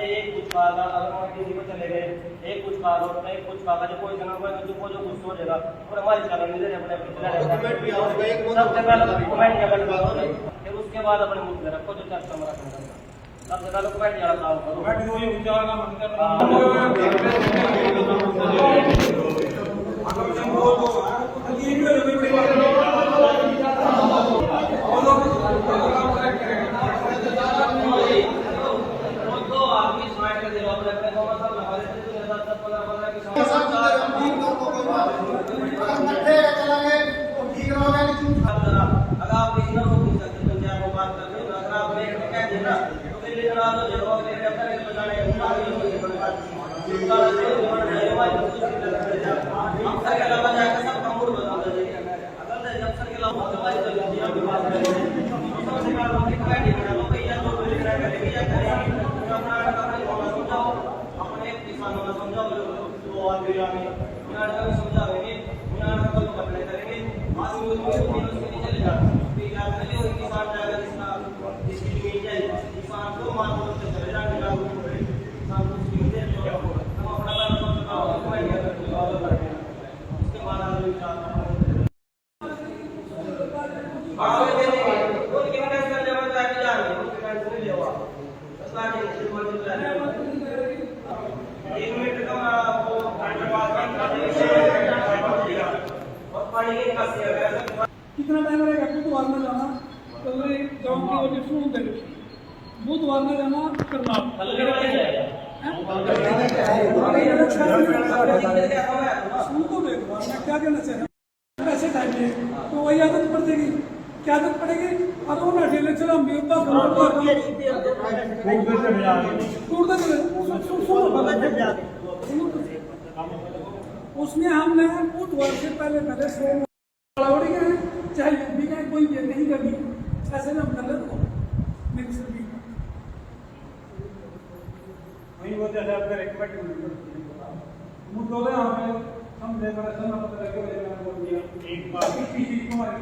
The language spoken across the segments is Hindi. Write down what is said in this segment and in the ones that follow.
एक कुछ कहा अगर किसी को चले गए एक कुछ कहा कुछ कहा जो कोई जना को जो कुछ हो जाएगा और हमारे चैनल में अपने सबसे पहले कमेंट या फिर उसके बाद अपने मुद्दे में रखो जो चर्चा हमारा सबसे पहले कमेंट वाला काम कितना टाइम रहेगा बुधवार में जाना गाँव की वजह शुरू कर बुधवार में जाना करना क्या कहना चाहिए ऐसे टाइम में तो वही आदत पड़ जाएगी क्या आदत पड़ेगी और वो ना इलेक्शन हम उसमें हमने बुधवार से पहले चाहे यूपी का कोई ये नहीं करनी ऐसे में हम कर लेते मिनिस्टर भी वही वो जैसे आपका रिकमेंड मुद्दों में हम डेकोरेशन में पता लगे मैंने बोल दिया एक बार किसी को हमारे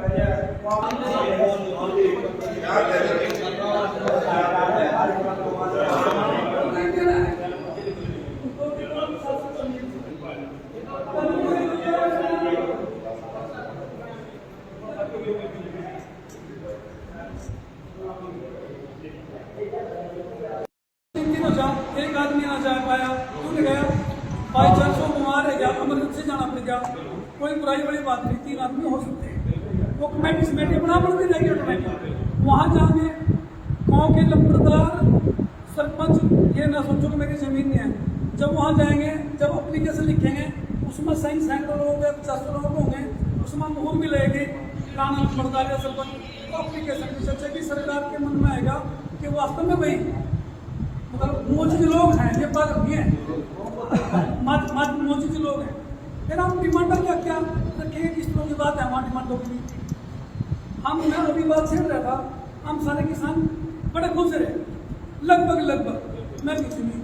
एक आदमी ना जा पाया टूट गया बाई चांस वो बीमार है गया इमरजेंसी जाना पड़ गया कोई बुराई बड़ी बात नहीं 3 आदमी हो सकते हैं वो कमेटी बना पड़ती रहेगी ऑटोमेटिक वहाँ जाएंगे गाँव के लंबरदार सरपंच ये ना सोचो कि मेरी ज़मीन नहीं है जब वहाँ जाएंगे जब अप्लीकेशन लिखेंगे उसमें सैकड़ों लोग 50 लोग होंगे उसमें मुहर भी लगेगी राना लंबरदार या सरपंच तो अप्लीकेशन की चर्चा की सरकार के मन में आएगा कि वास्तव में भाई मतलब मोचित लोग हैं ये बात नहीं है मोचित लोग हैं फिर हम डिमांडर क्या रखेंगे किस तरह की बात है हमारी डिमांडों की हम मैं अभी बात छेड़ रहा था हम सारे किसान बड़े खुश रहे लगभग मैं भी सुनी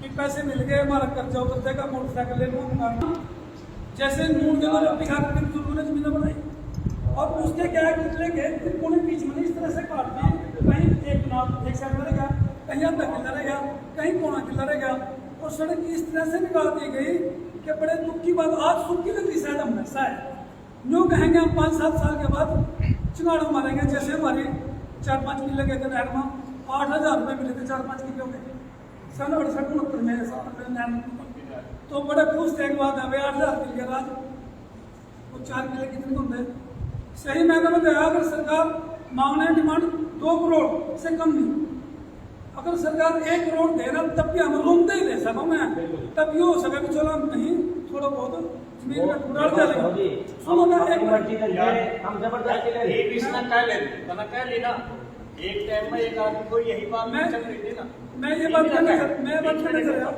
कि पैसे मिल गए हमारा कर्जा उतर जाएगा मोटरसाइकिल ले लूँगा जैसे नून जगह रोटी खा करके बुजुर्गों ने जमीन बनाई और उसके क्या है लेके कोने बीच में इस तरह से काट दें कहीं एक साइड रहेगा कहीं आधा किला रहेगा कहीं पौना किला रहेगा और सड़क इस तरह से निकाल दी गई कि बड़े दुख की बात आज सुख की लगती शायद हम शायद यूँ कहेंगे हम 5-7 साल के बाद चिंगाड़ों मारेंगे जैसे हमारे 4-5 किले गए थे नहर में 8,000 रुपये मिले थे 4-5 किलो के 1968-69 में नहर तो बड़े खुश थे एक बात है भाई 8,000 मिल गया राज वो 4 किले कितने होंगे सही मैंने बताया अगर सरकार मांगने डिमांड 2 करोड़ से कम नहीं अगर सरकार 1 करोड़ दे रहा तब भी हम रोकते ही दे सको मैं तब ये हो सके कि चलो नहीं थोड़ा बहुत जमीन का टुकड़ा डालेगा सुनो ना हमारी मर्जी है, हम जबरदस्ती ले रहे हैं। इसना कह लेना एक टाइम में एक आदमी को यही बात नहीं चल रही थी ना। मैं ये बात करने कर रहा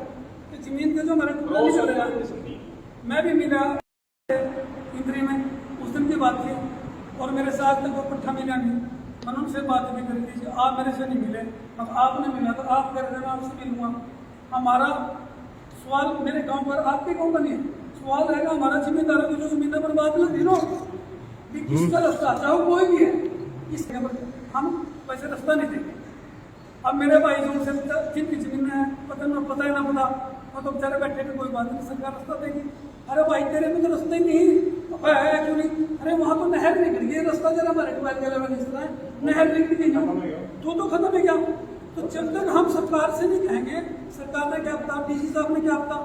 कि जमीन का जो मेरा टुकड़ा नहीं चल रहा, मैं भी मिला इंद्री में, उस दिन की बात थी, और मेरे साथ तक वो पट्टा मिला नहीं, मैंने उनसे बात भी करी थी, आप मेरे से नहीं मिले, अब आपने मिला तो आप कर देना, आपसे मिलूंगा। हमारा सवाल मेरे गांव पर, आपके गांव का नहीं है, सवाल रहेगा हमारा जिम्मेदारों की जो जमीन पर बात लगी नो कि किसका रास्ता, चाहे कोई भी है, इसके पर हम वैसे रास्ता नहीं देंगे। अब मेरे भाई जो उनसे जिनकी जमीन है पता ही ना पता, और तो बेचारे बैठे थे, कोई बात नहीं, सरकार रास्ता देगी। अरे भाई तेरे में तो रास्ता ही नहीं है क्यों नहीं? अरे वहाँ तो नहर निकल गई, रास्ता जरा हमारे ट्वेल्थ के लेवल नहीं है, नहर निकल गई, तो खत्म है क्या? तो जब तक हम सरकार से नहीं कहेंगे, सरकार ने क्या पता, डीसी साहब ने क्या पता,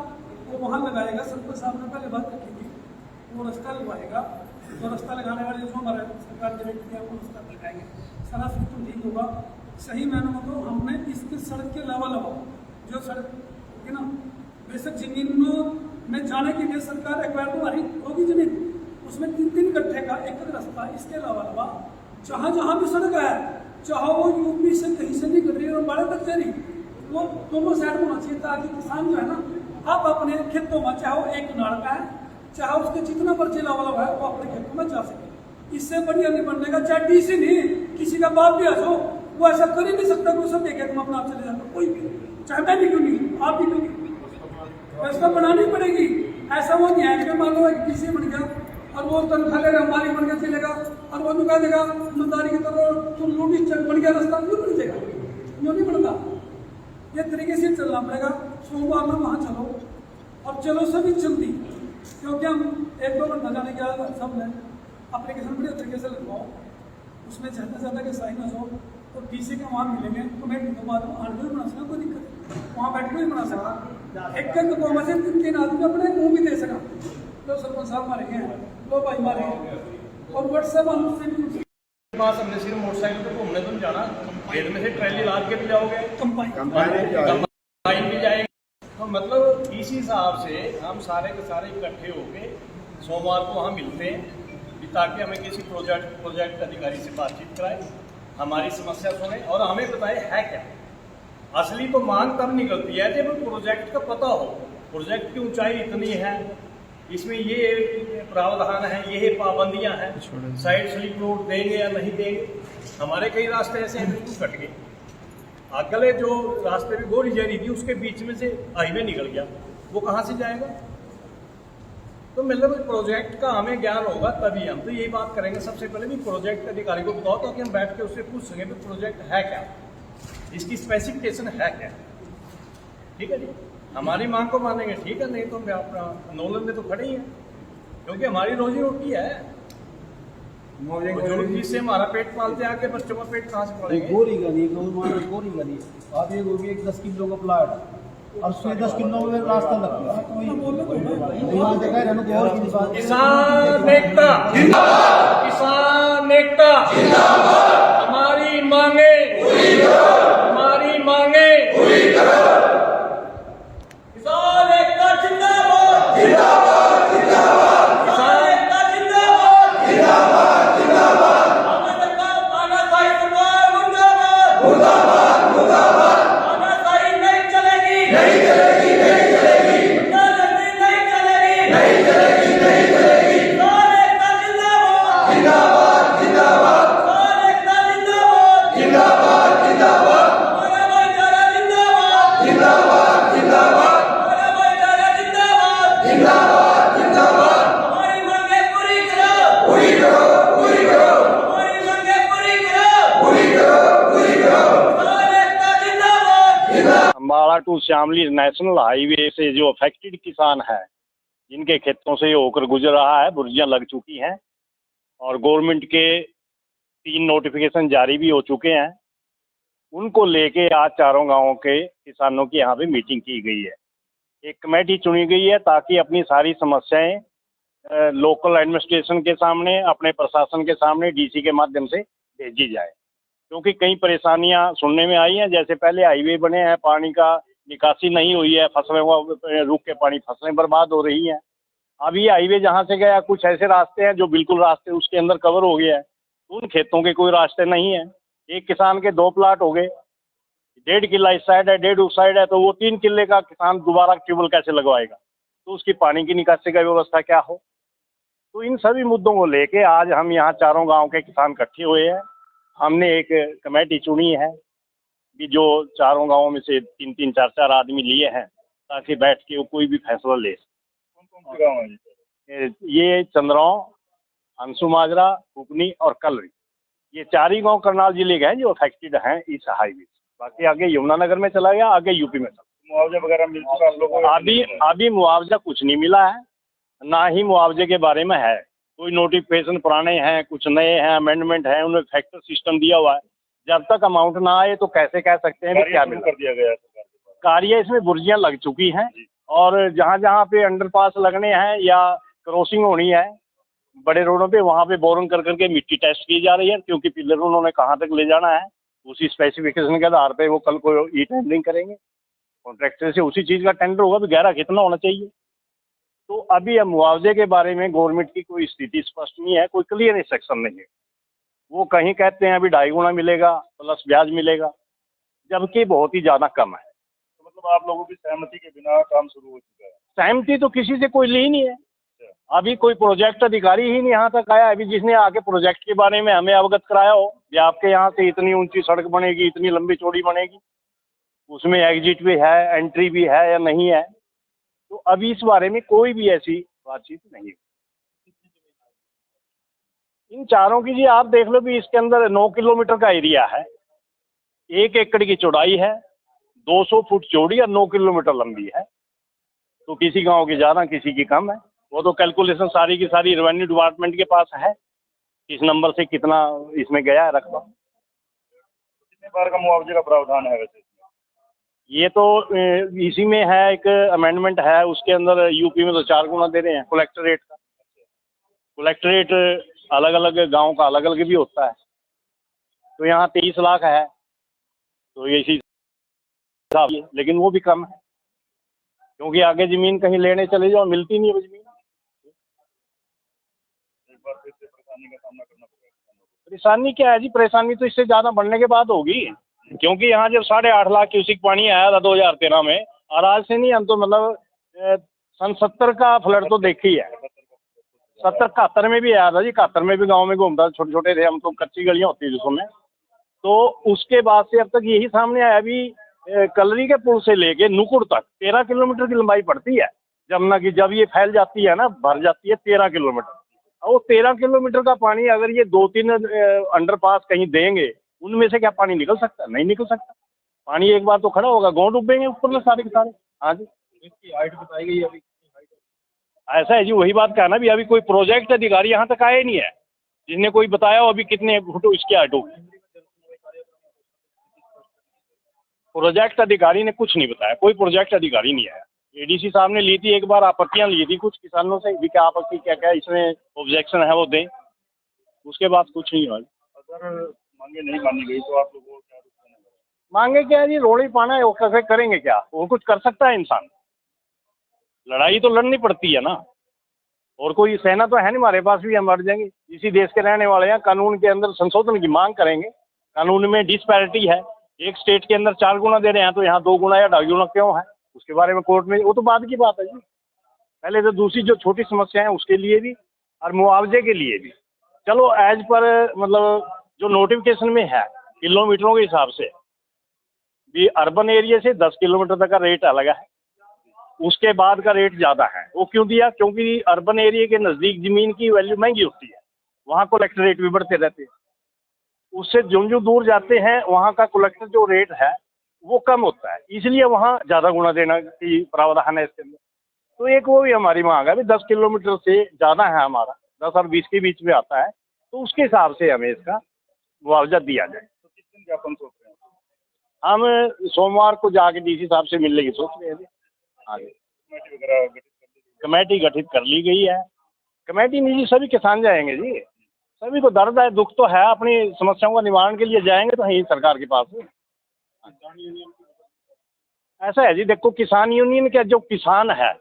वो वहाँ लगाएगा, सरपंच साहब ने पहले बात रखेगी, वो रास्ता लगवाएगा, तो रास्ता लगाने वाले जो हमारे सरकार के व्यक्ति हैं वो रास्ता लगाएंगे, सारा सिस्टम ठीक होगा। सही मायनों में तो हमने इसके सड़क के लेवल जो सड़क है ना, बेशक जमीन में जाने के लिए सरकार एक्वायर तो हमारी होगी जमीन, उसमें 3-3 कट्ठे का एक रास्ता, इसके अलावा जहाँ जहाँ भी सड़क है, चाहे वो यूपी से कहीं से निकल रही है और बाड़े तक जा रही, वो दोनों साइड होना चाहिए, ताकि किसान जो है ना, आप अपने खेतों में, चाहे वो एक नाड़ का है, चाहे उसके जितना पर्ची लेवल है, वो अपने खेतों में जा सके। इससे बढ़िया नहीं बनने का, चाहे डीसी नहीं, किसी का बाप भी हो, वो ऐसा कर ही नहीं सकता कि सब देखे तुम अपना आप चले जाते, कोई भी, चाहे मैं भी क्यों नहीं, आप भी क्यों नहीं, व्यवस्था बनानी पड़ेगी। ऐसा वो नहीं है कि मान लो एक डीसी बन गया और वो तनख्वाह ले रहा, मालिक बन के चलेगा, और वो नुका देगा ईमानदारी की तरह, तुम लूटी चल बन गया, रास्ता क्यों बन जाएगा, क्यों नहीं बनता? ये तरीके से चलना पड़ेगा। सोमवार में वहाँ चलो, और चलो सभी जल्दी, क्योंकि हम 1-2 घंटा जाने के बाद सब ने एप्लीकेशन बढ़िया तरीके से लगवाओ, उसमें ज़्यादा के साइनस हो, तो डीसी के वहाँ मिलेंगे, तो मैं के बाद आंडर बना सकता, कोई दिक्कत, वहाँ बैठ के भी बना सकता, एक गाँव से 3 आदमी अपने मुँह भी दे सका, तो सरपंच साहब मारे हैं, लो भाई मारे हैं, और व्हाट्सएप वालों से भी पास हमने सिर्फ मोटरसाइकिल पे घूमने तो नहीं जाना, खेत में से ट्रैली लाद के भी जाओगे, कंबाइन भी जाएगी, तो मतलब इसी हिसाब से हम सारे के सारे इकट्ठे होके सोमवार को वहाँ मिलते हैं, ताकि हमें किसी प्रोजेक्ट अधिकारी से बातचीत कराए, हमारी समस्या सुने और हमें बताए है क्या। असली तो मांग तब निकलती है जब प्रोजेक्ट का पता हो, प्रोजेक्ट की ऊंचाई इतनी है, इसमें ये प्रावधान है, ये पाबंदियां हैं, साइड स्लिप रोड देंगे या नहीं देंगे। हमारे कई रास्ते ऐसे हैं बिल्कुल कट गए, अगले जो रास्ते में गोरी जरी थी उसके बीच में से हाईवे निकल गया, वो कहाँ से जाएगा? तो मतलब प्रोजेक्ट का हमें ज्ञान होगा तभी हम तो यही बात करेंगे, सबसे पहले भी प्रोजेक्ट अधिकारी को बताओ, ताकि हम बैठ के उससे पूछ सकें कि प्रोजेक्ट है क्या, इसकी स्पेसिफिकेशन है क्या। ठीक है जी, हमारी मांग को मानेंगे ठीक है, नहीं तो हम अपना आंदोलन में तो खड़े ही हैं, क्योंकि हमारी रोजी रोटी है, बुजुर्ग जिससे हमारा पेट पालते आके बच्चों का पेट कहाँ से पालेंगे? गोरी गली आप ये गोभी एक 10 किलो का प्लाट, और उसमें 10 किलो में रास्ता लगता है, किसान एकता जिंदाबाद, किसान एकता जिंदाबाद, हमारी मांगे पूरी करो, हमारी मांगे पूरी करो, किसान एकता जिंदाबाद जिंदाबाद जिंदाबाद, किसान एकता जिंदाबाद जिंदाबाद जिंदाबाद, हमें सरकार तानाशाही सरकार मुर्दाबाद मुर्दाबाद मुर्दाबाद, तानाशाही नहीं चलेगी नहीं चलेगी नहीं चलेगी, नहीं चलेगी नहीं चलेगी नहीं चलेगी, किसान एकता जिंदाबाद जिंदाबाद जिंदाबाद, किसान एकता जिंदाबाद जिंदाबाद जिंदाबाद, हमारा भाईचारा जिंदाबाद जिंदाबाद जिंदाबाद, हमारा भाईचारा जिंदाबाद जिंदाबाद जिंदाबाद, हमारी मांगे पूरी करो पूरी करो पूरी करो, हमारी मांगे पूरी करो पूरी करो पूरी करो, किसान एकता जिंदाबाद जिंदाबाद। Ambala to Shamli national highway से जो अफेक्टेड किसान है, जिनके खेतों से होकर गुजर रहा है, बुर्जियां लग चुकी हैं और गवर्नमेंट के 3 नोटिफिकेशन जारी भी हो चुके हैं, उनको लेके आज चारों गांवों के किसानों की यहाँ पे मीटिंग की गई है। एक कमेटी चुनी गई है ताकि अपनी सारी समस्याएं लोकल एडमिनिस्ट्रेशन के सामने, अपने प्रशासन के सामने डीसी के माध्यम से भेजी जाए, क्योंकि कई परेशानियां सुनने में आई हैं। जैसे पहले हाईवे बने हैं, पानी का निकासी नहीं हुई है, फसलें रुक के पानी फसलें बर्बाद हो रही हैं। अब ये हाईवे जहाँ से गया, कुछ ऐसे रास्ते हैं जो बिल्कुल रास्ते उसके अंदर कवर हो गया है, उन खेतों के कोई रास्ते नहीं है। एक किसान के 2 प्लाट हो गए, 1.5 किला इस साइड है, 1.5 उस साइड है, तो वो 3 किले का किसान दोबारा ट्यूबवेल कैसे लगवाएगा? तो उसकी पानी की निकासी का व्यवस्था क्या हो? तो इन सभी मुद्दों को लेके आज हम यहाँ चारों गांव के किसान इकट्ठे हुए हैं। हमने एक कमेटी चुनी है कि जो चारों गांवों में से 3-3, 4-4 आदमी लिए हैं ताकि बैठ के वो कोई भी फैसला ले। कौन से गाँव है? ये चंद्रांव, अंशु माजरा, कुकनी और कलरी, ये 4 ही गांव करनाल जिले के हैं जो अफेक्टेड हैं इस हाईवे से। बाकी आगे यमुनानगर में चला गया, आगे यूपी में चला। मुआवजा वगैरह मिल चुका आप लोगों को? अभी मुआवजा कुछ नहीं मिला है, ना ही मुआवजे के बारे में है कोई नोटिफिकेशन। पुराने हैं, कुछ नए हैं, अमेंडमेंट है, उन्हें फैक्टर सिस्टम दिया हुआ है। जब तक अमाउंट ना आए तो कैसे कह सकते हैं क्या मिल कर दिया गया है? कार्य इसमें बुर्जियां लग चुकी हैं और जहाँ जहाँ पे अंडरपास लगने हैं या क्रॉसिंग होनी है बड़े रोडों पे, वहाँ पे बोरिंग कर करके मिट्टी टेस्ट की जा रही है, क्योंकि पिलर उन्होंने कहाँ तक ले जाना है उसी स्पेसिफिकेशन के आधार पे वो कल को ई टेंडरिंग करेंगे। कॉन्ट्रैक्टर से उसी चीज़ का टेंडर होगा भी गहरा कितना होना चाहिए। तो अभी अब मुआवजे के बारे में गवर्नमेंट की कोई स्थिति स्पष्ट नहीं है, कोई क्लियर इंस्ट्रक्शन नहीं है। वो कहीं कहते हैं अभी 2.5 गुना मिलेगा प्लस ब्याज मिलेगा, जबकि बहुत ही ज़्यादा कम है। तो मतलब आप लोगों की सहमति के बिना काम शुरू हो चुका है? सहमति तो किसी से कोई ली नहीं है। अभी कोई प्रोजेक्ट अधिकारी ही नहीं यहाँ तक आया अभी जिसने आके प्रोजेक्ट के बारे में हमें अवगत कराया हो कि आपके यहाँ से इतनी ऊंची सड़क बनेगी, इतनी लंबी चौड़ी बनेगी, उसमें एग्जिट भी है, एंट्री भी है या नहीं है। तो अभी इस बारे में कोई भी ऐसी बातचीत नहीं है। इन चारों की जी आप देख लो भी इसके अंदर 9 किलोमीटर का एरिया है, 1 एकड़ की चौड़ाई है, 200 फुट चौड़ी और 9 किलोमीटर लंबी है। तो किसी गांव की ज़्यादा किसी की कम है। वो तो कैलकुलेशन सारी की सारी रेवेन्यू डिपार्टमेंट के पास है, इस नंबर से कितना इसमें गया है रकबा। कितने बार का मुआवजे का प्रावधान है वैसे? ये तो इसी में है, एक अमेंडमेंट है उसके अंदर। यूपी में तो 4 गुना दे रहे हैं कलेक्टरेट का। कलेक्टरेट अलग अलग गांव का अलग अलग भी होता है। तो यहाँ 23 लाख है, तो ये इसी हिसाब, लेकिन वो भी कम है क्योंकि आगे ज़मीन कहीं लेने चले जाओ मिलती नहीं है ज़मीन। एक बार फिर से परेशानी का सामना करना पड़ेगा। परेशानी क्या है जी? परेशानी तो इससे ज़्यादा बढ़ने के बाद होगी, क्योंकि यहाँ जब 8.5 लाख क्यूसिक पानी आया था 2013 में, और आज से नहीं, हम तो मतलब सन 70 का फ्लड तो देखी है। 70-71 में भी आया था जी, 71 में भी गांव में घूमता, छोटे छोटे थे हम, तो कच्ची गलियां होती थी उसमें। तो उसके बाद से अब तक यही सामने आया। अभी कलरी के पुल से लेके नुकुड़ तक 13 किलोमीटर की लंबाई पड़ती है जमुना की। जब ये फैल जाती है ना, भर जाती है 13 किलोमीटर, और 13 किलोमीटर का पानी अगर ये 2-3 अंडरपास कहीं देंगे, उनमें से क्या पानी निकल सकता? नहीं निकल सकता। पानी एक बार तो खड़ा होगा, गाँव डूबेंगे ऊपर में सारे के सारे। हाँ जी, इसकी हाइट बताई गई अभी? ऐसा है जी, वही बात कहना भी, अभी कोई प्रोजेक्ट अधिकारी यहाँ तक आए नहीं है जिसने कोई बताया हो अभी कितने फुट इसकी हाइट होगी। प्रोजेक्ट अधिकारी ने कुछ नहीं बताया, कोई प्रोजेक्ट अधिकारी नहीं आया। एडीसी साहब ने ली थी एक बार आपत्तियां ली थी कुछ किसानों से भी, क्या आपत्ति क्या क्या इसमें ऑब्जेक्शन है वो दें, उसके बाद कुछ नहीं हुआ। अगर मांगे नहीं मानी गई तो आप लोगों को क्या रुकना है? मांगे क्या है जी? रोड ही पाना है, वो कैसे करेंगे? क्या वो कुछ कर सकता है इंसान? लड़ाई तो लड़नी पड़ती है ना, और कोई सेना तो है नहीं हमारे पास भी हम लड़ जाएंगे। इसी देश के रहने वाले हैं, कानून के अंदर संशोधन की मांग करेंगे। कानून में डिस्पैरिटी है, एक स्टेट के अंदर 4 गुना दे रहे हैं तो यहाँ 2 गुना या 2.5 गुना क्यों है? उसके बारे में कोर्ट में, वो तो बाद की बात है जी। पहले तो दूसरी जो छोटी समस्या है उसके लिए भी और मुआवजे के लिए भी, चलो एज पर मतलब जो नोटिफिकेशन में है किलोमीटरों के हिसाब से भी, अर्बन एरिया से 10 किलोमीटर तक का रेट अलग है, उसके बाद का रेट ज़्यादा है। वो क्यों दिया? क्योंकि अर्बन एरिया के नज़दीक ज़मीन की वैल्यू महंगी होती है, वहाँ कलेक्टर रेट भी बढ़ते रहते हैं। उससे जो दूर जाते हैं वहाँ का कलेक्टर जो रेट है वो कम होता है, इसलिए वहाँ ज़्यादा गुना देना की प्रावधान है इसके अंदर। तो एक वो भी हमारी मांग है, 10 किलोमीटर से ज़्यादा है हमारा, 10 और 20 के बीच में आता है, तो उसके हिसाब से हमें इसका मुआवजा दिया जाए। तो किस दिन ज्ञापन सोच रहे हैं? हम सोमवार को जाके डीसी साहब से मिलने की सोच रहे हैं। आगे कमेटी वगैरह गठित कर दी? कमेटी गठित कर ली गई है। कमेटी नहीं जी, सभी किसान जाएंगे जी, सभी को दर्द है, दुख तो है, अपनी समस्याओं का निवारण के लिए जाएंगे तो यही सरकार के पास। ऐसा है जी, देखो किसान यूनियन के जो किसान है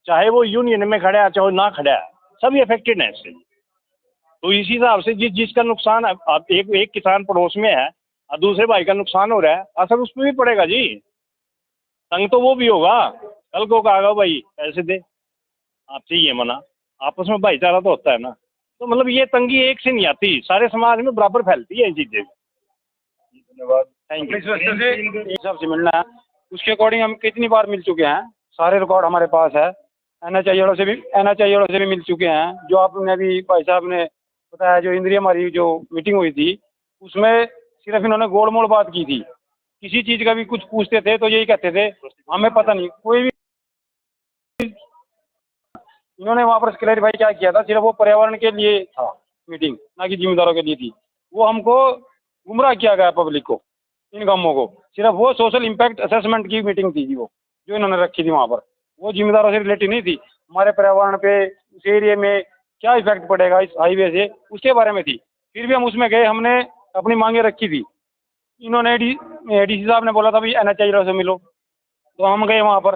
चाहे वो यूनियन में खड़ा है चाहे ना खड़ा है, सभी अफेक्टेड हैं इससे। तो इसी हिसाब से जिसका नुकसान अब एक किसान पड़ोस में है और दूसरे भाई का नुकसान हो रहा है, असर उस पर भी पड़ेगा जी। तंग तो वो भी होगा, कल को कहेगा भाई पैसे दे, आपसे ये मना, आपस में भाईचारा तो होता है ना। तो मतलब ये तंगी एक से नहीं आती, सारे समाज में बराबर फैलती है ये चीजें। धन्यवाद। Thank you. इस वजह से हिसाब से मिलना है, उसके अकॉर्डिंग हम कितनी बार मिल चुके हैं, सारे रिकॉर्ड हमारे पास है। NHI वालों से भी मिल चुके हैं। जो आपने अभी भाई साहब ने बताया, जो इंद्रिय हमारी जो मीटिंग हुई थी उसमें सिर्फ इन्होंने गोल मोल बात की थी। किसी चीज का भी कुछ पूछते थे तो यही कहते थे हमें पता नहीं, कोई भी। इन्होंने वहां पर क्लैरिफाई क्या किया था, सिर्फ वो पर्यावरण के लिए था मीटिंग, ना कि जिम्मेदारों के लिए थी। वो हमको गुमराह किया गया, पब्लिक को, इन कामों को। सिर्फ वो सोशल इम्पैक्ट असेसमेंट की मीटिंग थी जी, वो जो इन्होंने रखी थी वहाँ पर, वो जिम्मेदारों से रिलेटेड नहीं थी। हमारे पर्यावरण पे, उस एरिया में क्या इफेक्ट पड़ेगा इस हाईवे से, उसके बारे में थी। फिर भी हम उसमें गए, हमने अपनी मांगे रखी थी। इन्होंने DC साहब ने बोला था भाई NHI से मिलो, तो हम गए वहाँ पर।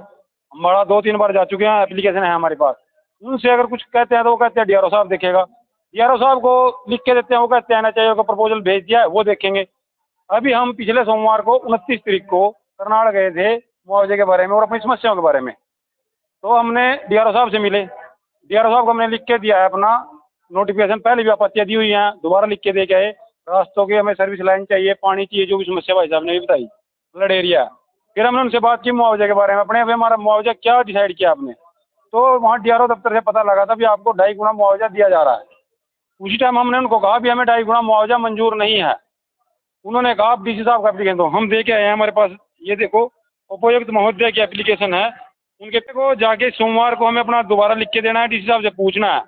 हमारा 2-3 बार जा चुके हैं, एप्लीकेशन है हमारे पास। उनसे अगर कुछ कहते हैं तो वो कहते हैं DRO साहब देखेगा। DRO साहब को लिख के देते हैं, वो कहते हैं NHI का प्रपोजल भेज दिया है, वो देखेंगे। अभी हम पिछले सोमवार को 29 तारीख को करनाल गए थे मुआवजे के बारे में और अपनी समस्याओं के बारे में। तो हमने DRO साहब से मिले। DRO साहब को हमने लिख के दिया है अपना नोटिफिकेशन, पहले भी आपत्तियाँ दी हुई हैं, दोबारा लिख के दे के आए। रास्तों की हमें सर्विस लाइन चाहिए, पानी चाहिए, जो भी समस्या भाई साहब ने भी बताई, फ्लड एरिया। फिर हमने उनसे बात की मुआवजे के बारे में, अपने अभी हमारा मुआवजा क्या डिसाइड किया आपने। तो वहाँ DRO दफ्तर से पता लगा था भी आपको 2.5 गुना मुआवजा दिया जा रहा है। उसी टाइम हमने उनको कहा भी हमें 2.5 गुना मुआवजा मंजूर नहीं है। उन्होंने कहा आप DC साहब का एप्लीकेशन दो। हम दे के आए हैं, हमारे पास ये देखो उपायुक्त महोदय की एप्लीकेशन है। उनके को जाके सोमवार को हमें अपना दोबारा लिख के देना है, DC साहब से पूछना है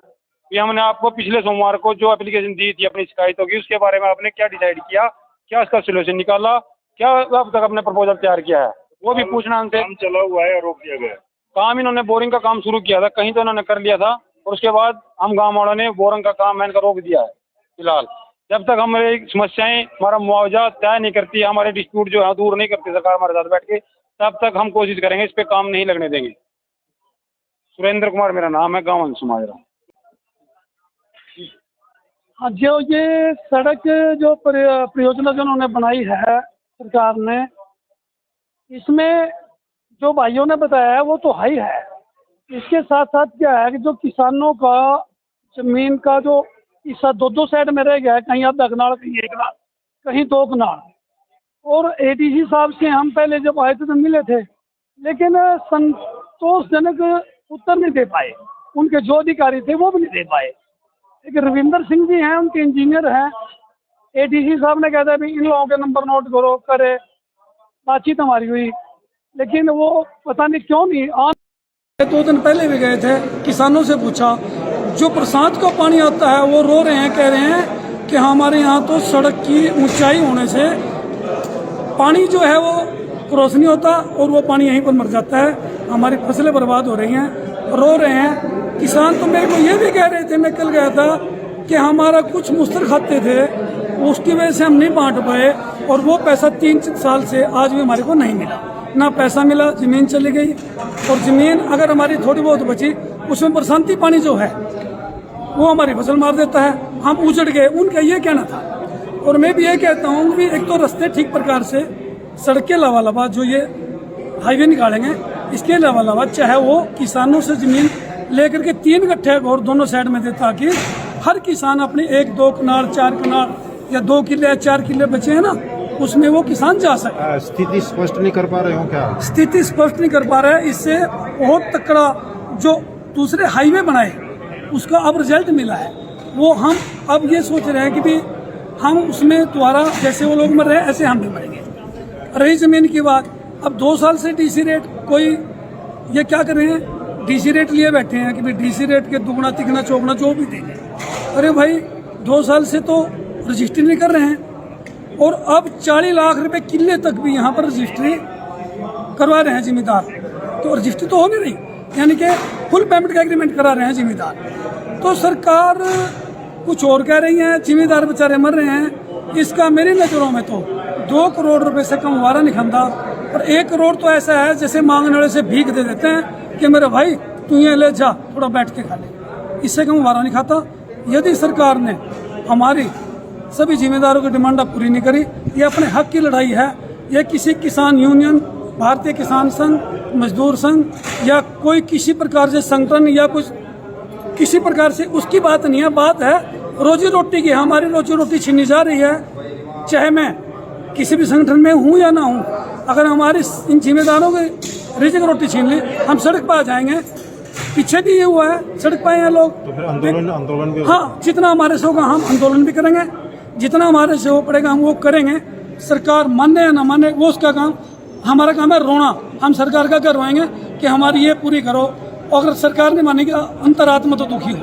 कि हमने आपको पिछले सोमवार को जो एप्लीकेशन दी थी अपनी शिकायतों की, उसके बारे में आपने क्या डिसाइड किया, क्या उसका सोल्यूशन निकाला, क्या अब तक अपने प्रपोजल तैयार किया है, वो भी पूछना उनसे। काम चला हुआ है या रोक दिया गया? काम इन्होंने बोरिंग का काम शुरू किया था, कहीं तो इन्होंने कर लिया था, और उसके बाद हम गाँव वालों ने बोरिंग का काम मैंने रोक दिया है फिलहाल। जब तक हमारी समस्याएं, हमारा मुआवजा तय नहीं करती, हमारे डिस्प्यूट जो है दूर नहीं करती सरकार हमारे साथ बैठ के, तब तक हम कोशिश करेंगे, इस पे काम नहीं लगने देंगे। सुरेंद्र कुमार मेरा नाम है, गाँव समाजरा। हाँ, जो ये सड़क जो परियोजना जो उन्होंने बनाई है सरकार ने, इसमें जो भाइयों ने बताया है वो तो हाई है। इसके साथ साथ क्या है कि जो किसानों का जमीन का जो हिस्सा 2-2 साइड में रह गया है, कहीं आधा कनाल, कहीं 1 कनाल, कहीं 2 कनाल। और ADC साहब से हम पहले जब आए थे तो मिले थे, लेकिन संतोषजनक उत्तर नहीं दे पाए। उनके जो अधिकारी थे वो भी नहीं दे पाए। एक रविंदर सिंह जी हैं, उनके इंजीनियर हैं। ADC साहब ने कहता है भाई इन लोगों के नंबर नोट करो, करे, बातचीत हमारी हुई, लेकिन वो पता नहीं क्यों नहीं। 2 दिन पहले भी गए थे, किसानों से पूछा, जो प्रशांत का पानी आता है वो रो रहे हैं, कह रहे हैं कि हमारे यहाँ तो सड़क की ऊंचाई होने से पानी जो है वो क्रॉस नहीं होता और वो पानी यहीं पर मर जाता है, हमारी फसलें बर्बाद हो रही हैं, रो रहे हैं किसान। तो मेरे को ये भी कह रहे थे, मैं कल गया था, कि हमारा कुछ मुस्तर खाते थे, उसकी वजह से हम नहीं बांट पाए, और वो पैसा 3 साल से आज भी हमारे को नहीं मिला। ना पैसा मिला, ज़मीन चली गई, और ज़मीन अगर हमारी थोड़ी बहुत बची, उसमें बरसाती पानी जो है वो हमारी फसल मार देता है, हम उजड़ गए। उनका ये कहना था। और मैं भी ये कहता हूँ कि एक तो रास्ते ठीक प्रकार से, सड़क के अलावा जो ये हाईवे निकालेंगे, इसके अलावा चाहे वो किसानों से ज़मीन लेकर के 3 गट्ठे और दोनों साइड में दे, ताकि हर किसान अपने 1-2 कनाल, 4 कनाल या 2 किले या 4 किले बचे हैं ना, उसमें वो किसान जा सके। स्थिति स्पष्ट नहीं कर पा रहे हो क्या? स्थिति स्पष्ट नहीं कर पा रहे हैं। इससे बहुत तकड़ा जो दूसरे हाईवे बनाए उसका अब रिजल्ट मिला है। वो हम अब ये सोच रहे हैं कि भी हम उसमें दोबारा जैसे वो लोग मर रहे हैं ऐसे हम भी मरेंगे। रही जमीन की बात, अब 2 साल से DC रेट, कोई ये क्या कर रहे हैं, DC रेट लिए बैठे हैं कि भाई DC रेट के दुगना तिगना चौगुना जो भी देंगे। अरे भाई 2 साल से तो रजिस्ट्री नहीं कर रहे हैं, और अब 40 लाख रुपए किले तक भी यहाँ पर रजिस्ट्री करवा रहे हैं जिम्मेदार। तो रजिस्ट्री तो हो नहीं रही, यानी कि फुल पेमेंट का एग्रीमेंट करा रहे हैं जिम्मेदार। तो सरकार कुछ और कह रही है, जिम्मेदार बेचारे मर रहे हैं। इसका मेरी नज़रों में तो 2 करोड़ रुपए से कम वारा नहीं खंदा, और 1 करोड़ तो ऐसा है जैसे मांगने वाले से भीख दे देते हैं कि मेरे भाई तू ये ले जा, थोड़ा बैठ के खा ले, इससे कम वारा नहीं खाता। यदि सरकार ने हमारी सभी जिम्मेदारों की डिमांड पूरी नहीं करी, ये अपने हक की लड़ाई है, ये किसी किसान यूनियन, भारतीय किसान संघ, मजदूर संघ या कोई किसी प्रकार से संगठन या कुछ किसी प्रकार से उसकी बात नहीं है, बात है रोजी रोटी की। हमारी रोजी रोटी छीनी जा रही है, चाहे मैं किसी भी संगठन में हूँ या ना हूँ। अगर हमारी इन जिम्मेदारों की रिजिक रोटी छीन ली, हम सड़क पर आ जाएंगे। पीछे भी ये हुआ है, सड़क पर हैं लोग। तो फिर आंदोलन भी हाँ, जितना हमारे से होगा हम आंदोलन भी करेंगे, जितना हमारे से हो पड़ेगा हम वो करेंगे। सरकार माने या ना माने वो उसका काम, हमारा काम है रोना। हम सरकार का क्या रोएंगे कि हमारी ये पूरी करो। और अगर सरकार नहीं मानेगी, अंतरात्मा तो दुखी हो।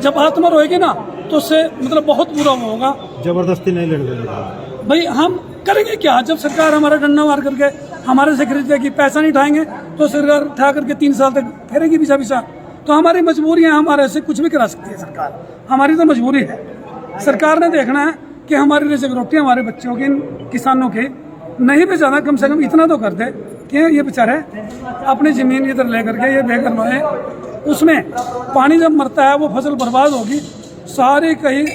जब आत्मा रोएगी ना तो उससे मतलब बहुत बुरा होगा। जबरदस्ती नहीं लड़ रही भाई हम करेंगे क्या? जब सरकार हमारा डंडा मार करके हमारे से खरीदेगी, पैसा नहीं उठाएंगे तो सरकार उठा करके 3 साल तक फेरेगी पीछा पीछा। तो हमारी मजबूरियां, हमारे से कुछ भी करा सकती है सरकार, हमारी तो मजबूरी है। सरकार ने देखना है कि हमारी रिजिक रोटी हमारे बच्चों की, किसानों की नहीं भी ज़्यादा, कम से कम इतना तो कर दे कि ये बेचारे अपनी ज़मीन इधर ले करके ये बेघर न है। उसमें पानी जब मरता है वो फसल बर्बाद होगी। सारे कहीं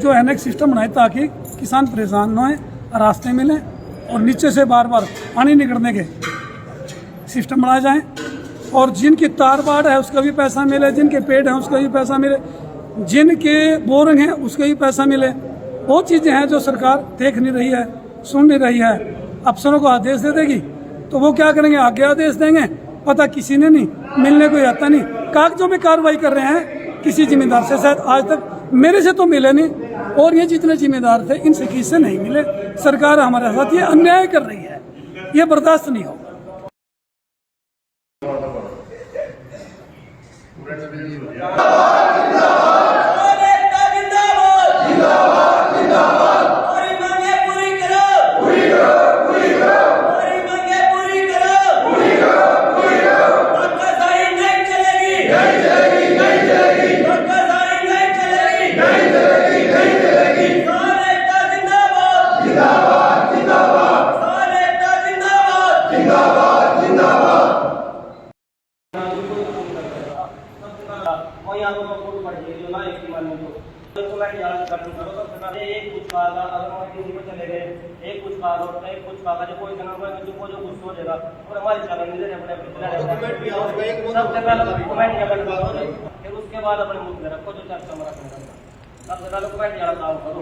जो है ना एक सिस्टम बनाए ताकि किसान परेशान न होए, रास्ते मिले और नीचे से बार बार पानी निकलने के सिस्टम बनाए जाएं। और जिनकी तार बाड़ है उसका भी पैसा मिले, जिनके पेड़ हैं उसका भी पैसा मिले, जिनके बोरिंग हैं उसका भी पैसा मिले। बहुत चीज़ें हैं जो सरकार देख नहीं रही है, सुन नहीं रही है। अफसरों को आदेश दे देगी तो वो क्या करेंगे, आगे आदेश देंगे, पता किसी ने नहीं, मिलने कोई आता नहीं। कागजों में कार्रवाई कर रहे हैं किसी जिम्मेदार से, शायद आज तक मेरे से तो मिले नहीं, और ये जितने जिम्मेदार थे इनसे किसी से नहीं मिले। सरकार हमारे साथ ये अन्याय कर रही है, ये बर्दाश्त नहीं होगा। सबसे पहले कमेंट या फिर उसके बाद अपने मुद्दे में रखो जो चर्चा में रखेंगे। सबसे पहले कमेंट या काम करो।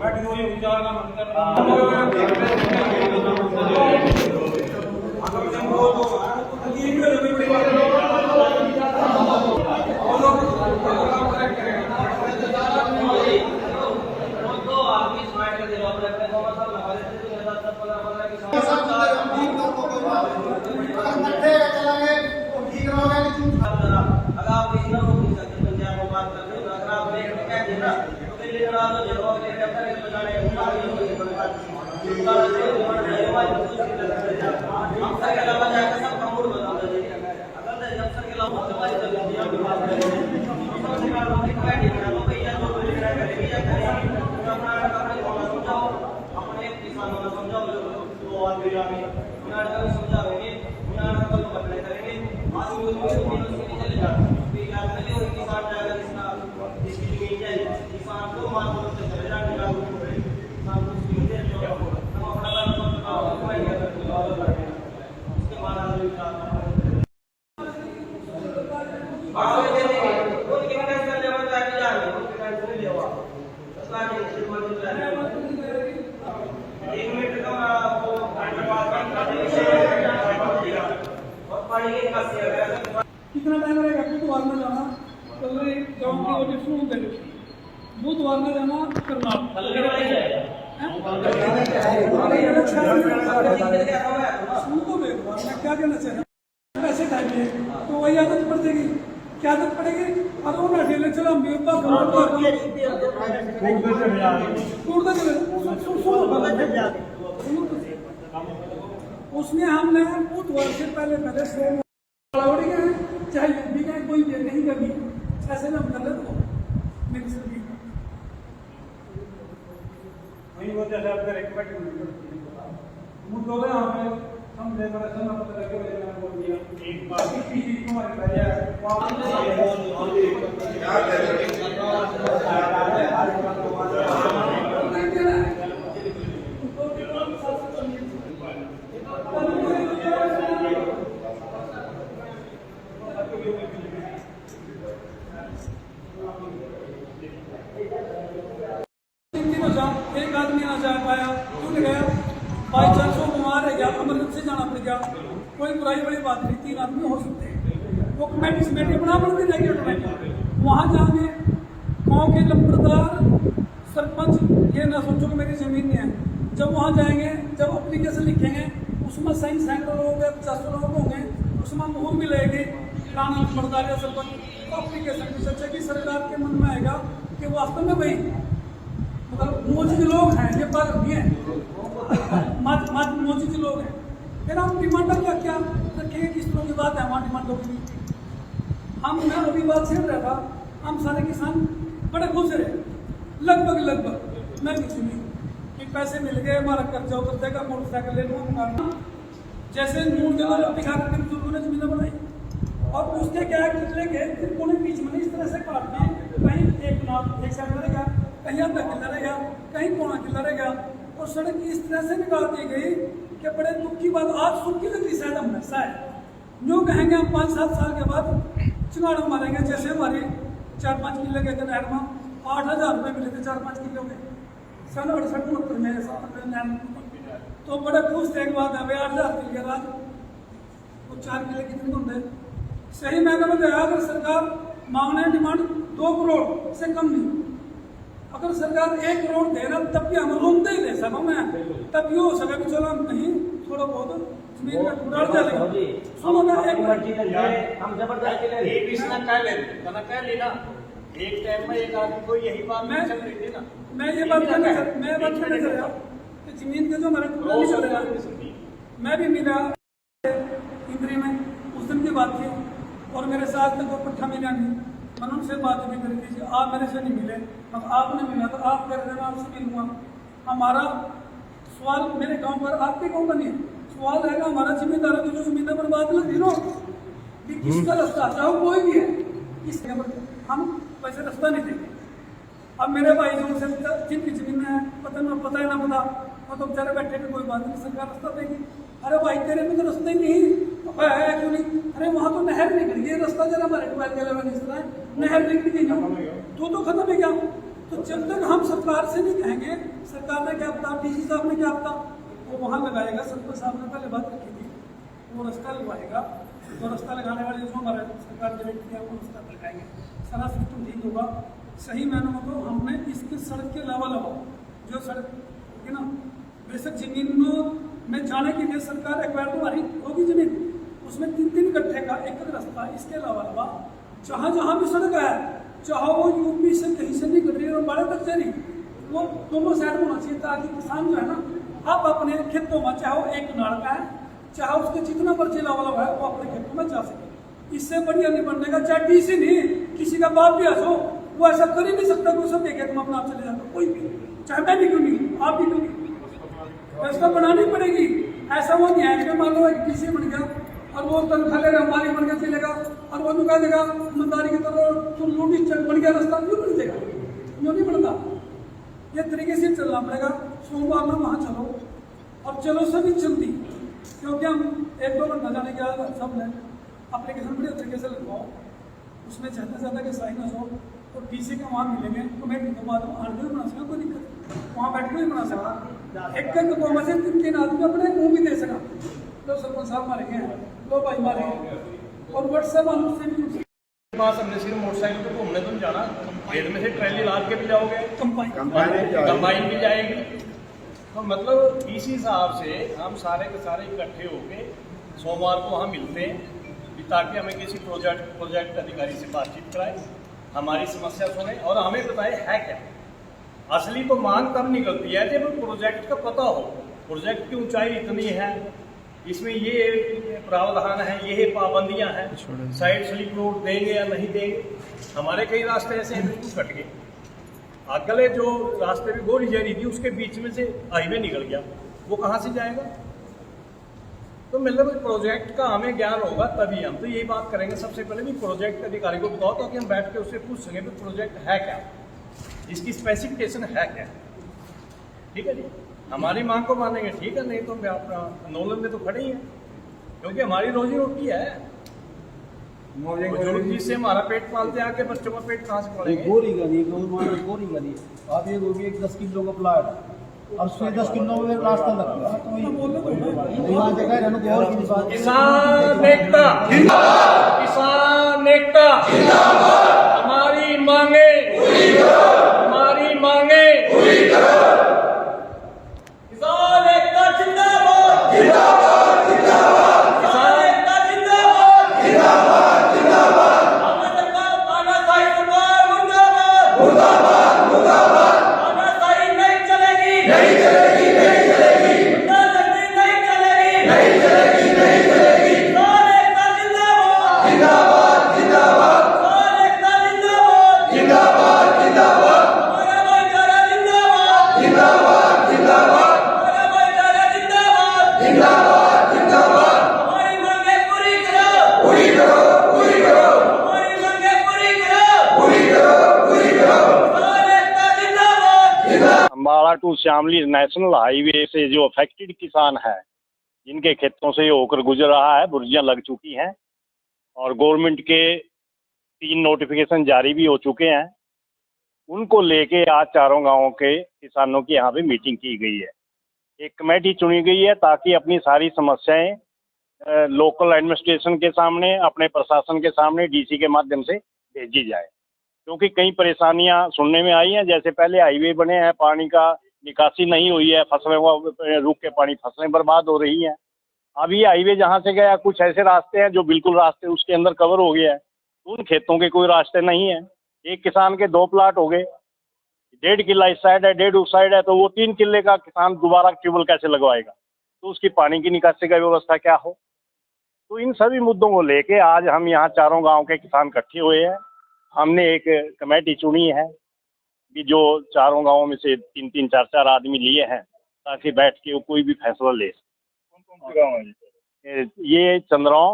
कितना टाइम रहेगा? बुधवार में जाना, कल गाँव की वजह शुरू कर बुधवार में जाना करनाल मैं क्या कहना चाह रहा हूँ, पैसे टाइम है तो वही आदत पड़ जाएगी। क्या आदत पड़ेगी? और वो ना खेलने चलो हम उसमें हमने बुधवार से पहले चाहे भी का कोई नहीं करनी, ऐसे ना कर ले तो मेरी सभी वही वजह से आपका रिकमेंड मुद्दों में हमें हम डेकोरेशन में पता लगे मैंने बोल दिया एक बार किसी को हमारे पहले वहाँ एक आदमी ना जा पाया, टूट गया, बाई चांस वो बीमार है गया, इमरजेंसी जाना पड़ गया, कोई बुराई बड़ी बात नहीं, 3 आदमी हो सकते हैं। वो कमेटी समेटी बना पड़ती जाएगी ऑटोमेटिक। वहाँ जाएंगे गाँव के लंबरदार सरपंच ये ना सोचो कि मेरी जमीन नहीं है। जब वहाँ जाएंगे, जब एप्लीकेशन लिखेंगे, उसमें साइन 100 लोग होंगे, 50 लोग होंगे, उसमें मुहर भी लगेगी राना लंबरदार या सरपंच। तो एप्लीकेशन की चर्चा की सरकार के मन में आएगा कि वास्तव में भाई मतलब मोचित लोग हैं, ये बात नहीं है, मोचित लोग हैं। फिर हम डिमांड क्या क्या रखेंगे, किस तरह की बात है हमारी डिमांडों की। मैं अभी बात छेड़ रहा था, हम सारे किसान बड़े खुश रहे, लगभग मैं भी सुनी कि पैसे मिल गए, हमारा कर्जा उतर जाएगा, मोटरसाइकिल ले लूँगा। जैसे नून जला रोटी खा करके बुजुर्गों ने जमीन बनाई और उसके क्या है किले के कोने बीच में इस तरह से काट दिए, कहीं एक साइड रहेगा, कहीं आधा किला रहेगा, कहीं पौना किला रहेगा, और सड़क इस तरह से निकाल दी गई कि बड़े दुख की बात। आज सुख की लग रही शायद हम शायद यूँ कहेंगे हम 5-7 साल के बाद चिंगाड़ा मारेंगे। जैसे हमारे 4-5 किले के नहर में 8,000 रुपये मिले थे 4-5 किलो के सन 68-69 में नहर में, तो बड़े खुश थे। एक बात है भाई 8,000 मिल गया राज, वो 4 किले कितने होते सही मैंने बताया। अगर सरकार मांगने डिमांड 2 करोड़ से कम नहीं, अगर सरकार 1 करोड़ दे रहा तब भी हम रोकते ही दे सको मैं, तब ये हो सके कि चलो हम नहीं थोड़ा बहुत जमीन का टुकड़ा डालेगा। सुनो ना, एक हम जबरदस्ती ले एक इसना कह लेना एक टाइम में एक आदमी को यही बात मैं चल रही थी ना। मैं ये बात कहना चाह रहा कि जमीन के जो हमारे टुकड़ा नहीं चल रहा। मैं भी मिला इंद्री में उस दिन की बात थी, और मेरे साथ तक वो पट्टा मिला नहीं, मैंने उनसे बात भी करी थी, आप मेरे से नहीं मिले, अब आपने मिला तो आप कर देना, आपसे मिलूंगा। हमारा सवाल मेरे गांव पर आपके गांव का नहीं है, सवाल रहेगा हमारा जिम्मेदारों की जो जमीन पर बात लगी नो कि किसका रास्ता, चाहे कोई भी है, किस हम वैसे रास्ता नहीं देंगे। अब मेरे भाई जो उनसे जिनकी जमीन है पता ही ना पता, वो तो बेचारे बैठे भी कोई बात नहीं, सरकार रास्ता देगी। अरे भाई तेरे में तो रास्ता ही नहीं है, क्यों नहीं? अरे वहाँ तो नहर निकल गई, रास्ता जरा हमारे ट्वेल्थ के लेवल नहीं है, नहर निकल गई तो खत्म है क्या? तो जब तक हम सरकार से नहीं कहेंगे, सरकार ने क्या पता, डीसी साहब ने क्या पता, वो वहाँ लगाएगा। सरपंच साहब ने पहले बात रखी थी, वो रास्ता लगवाएगा, तो रास्ता लगाने वाले जो हमारे सरकार के व्यक्ति है वो रास्ता लगाएंगे, सारा सिस्टम ठीक होगा। सही मायनों में तो हमने इसके सड़क के अलावा जो सड़क है ना, बेशक जमीन में जाने के लिए सरकार एक्वायर तो हमारी होगी जमीन, उसमें 3-3 गड्ढे का एक रास्ता, इसके अलावा जहाँ भी सड़क है, चाहे वो यूपी से कहीं से नहीं गड्ढे और बड़े तक से नहीं, वो दोनों साइड होना चाहिए, ताकि किसान जो है ना आप अपने खेतों में, चाहे वो 1 कनाल का है, चाहे उसके जितना मर्जी लेवल है, वो अपने खेतों में जा सके। इससे बढ़िया नहीं बनने का, चाहे डीसी नहीं, किसी का बाप भी ऐसा हो, वो ऐसा कर ही नहीं सकता कि सब खेत में अपना आप चले जाता, कोई भी, चाहे मैं भी क्यों नहीं, आप भी क्यों नहीं, व्यवस्था बनानी पड़ेगी। ऐसा वो नहीं है कि मान लो एक डीसी बन गया और वो तनख्वाह ले रहा मालिक बन के चलेगा और वो नुका देगा ईमानदारी की तरह, तो लूटी चल बन गया रास्ता, क्यों बन देगा? क्यों नहीं बनता? ये तरीके से चलना पड़ेगा। सोमवार में वहाँ चलो, और चलो सभी जल्दी, क्योंकि हम 1-2 घंटा जाने के बाद सब ने एप्लीकेशन बढ़िया तरीके से लगवाओ, उसमें ज़्यादा से ज़्यादा के साइनस हो, तो डीसी के वहाँ मिलेंगे, कमेटी के बाद आर्डर बना सका, कोई दिक्कत वहाँ बैठ के भी बना सका, एक गाँव से 3 आदमी अपने मुँह भी दे सका, तो सरपंच साहब मारेंगे, लो भाई मारेंगे, और व्हाट्सएप वालों से भी पास हमने सिर्फ मोटरसाइकिल पे घूमने तो नहीं जाना, खेत में से ट्रैली लाद के भी जाओगे, कंबाइन भी जाएगी। तो मतलब इस हिसाब से हम सारे के सारे इकट्ठे होके सोमवार को वहाँ मिलते हैं, ताकि हमें किसी प्रोजेक्ट अधिकारी से बातचीत कराए, हमारी समस्या सुने और हमें बताए है क्या। असली तो मांग तब निकलती है जब प्रोजेक्ट का पता हो, प्रोजेक्ट की ऊंचाई इतनी है, इसमें ये प्रावधान है, ये पाबंदियां हैं, साइड स्लिप रोड देंगे या नहीं देंगे। हमारे कई रास्ते ऐसे हैं बिल्कुल कट गए, अगले जो रास्ते में गोली जा रही थी उसके बीच में से हाईवे निकल गया, वो कहाँ से जाएगा? तो मतलब प्रोजेक्ट का हमें ज्ञान होगा तभी हम तो यही बात करेंगे सबसे पहले भी प्रोजेक्ट अधिकारी को बताओ ताकि हम बैठ के उससे पूछ सकें कि प्रोजेक्ट है क्या, इसकी स्पेसिफिकेशन है क्या। ठीक है जी, हमारी मांग को मानेंगे ठीक है, नहीं तो हम अपना आंदोलन में तो खड़े ही हैं, क्योंकि हमारी रोजी रोटी है। बुजुर्ग जिससे हमारा पेट पालते हैं, आके बच्चों का पेट कहाँ से पालेंगे। गोरी गली गोरी गली आप ये होगी एक 10 किलो का प्लाट और उसमें 10 किलो में रास्ता लगता है, तो वहाँ जगह रहने को और की बात। किसान एकता, किसान एकता, हमारी मांगे, हमारी मांगे। किसान एकता जिंदाबाद, जिंदाबाद, जिंदाबाद। किसान एकता जिंदाबाद, जिंदाबाद, जिंदाबाद। तानाशाही सरकार मुर्दाबाद, मुर्दाबाद, मुर्दाबाद। तानाशाही नहीं चलेगी, नहीं चलेगी, नहीं चलेगी। गुंडागर्दी नहीं चलेगी, नहीं चलेगी, नहीं चलेगी। किसान एकता जिंदाबाद, जिंदाबाद, जिंदाबाद। किसान एकता जिंदाबाद, जिंदाबाद, जिंदाबाद। हमारा भाईचारा जिंदाबाद, जिंदाबाद, जिंदाबाद। हमारा भाईचारा जिंदाबाद, जिंदाबाद, जिंदाबाद। हमारी मांगे पूरी करो, पूरी करो, पूरी करो। हमारी मांगे पूरी करो, पूरी करो, पूरी करो। किसान एकता जिंदाबाद, जिंदाबाद। Ambala to Shamli national highway से जो अफेक्टेड किसान है, जिनके खेतों से होकर गुजर रहा है, बुर्जियां लग चुकी हैं और गवर्नमेंट के 3 नोटिफिकेशन जारी भी हो चुके हैं, उनको लेके आज चारों गांवों के किसानों की यहाँ पे मीटिंग की गई है। एक कमेटी चुनी गई है ताकि अपनी सारी समस्याएं लोकल एडमिनिस्ट्रेशन के सामने, अपने प्रशासन के सामने डीसी के माध्यम से भेजी जाए, क्योंकि कई परेशानियां सुनने में आई हैं। जैसे पहले हाईवे बने हैं, पानी का निकासी नहीं हुई है, फसलें रुक के पानी फसलें बर्बाद हो रही हैं। अब ये हाईवे जहाँ से गया, कुछ ऐसे रास्ते हैं जो बिल्कुल रास्ते उसके अंदर कवर हो गया है, उन खेतों के कोई रास्ते नहीं है। एक किसान के 2 प्लाट हो गए, 1.5 किला इस साइड है, 1.5 उस साइड है, तो वो 3 किले का किसान दोबारा ट्यूबवेल कैसे लगवाएगा, तो उसकी पानी की निकासी का व्यवस्था क्या हो। तो इन सभी मुद्दों को लेके आज हम यहाँ चारों गांव के किसान इकट्ठे हुए हैं। हमने एक कमेटी चुनी है कि जो चारों गांवों में से 3-3, 4-4 आदमी लिए हैं, ताकि बैठ के वो कोई भी फैसला ले सके। कौन कौन से गाँव है जी? ये चंद्रौं,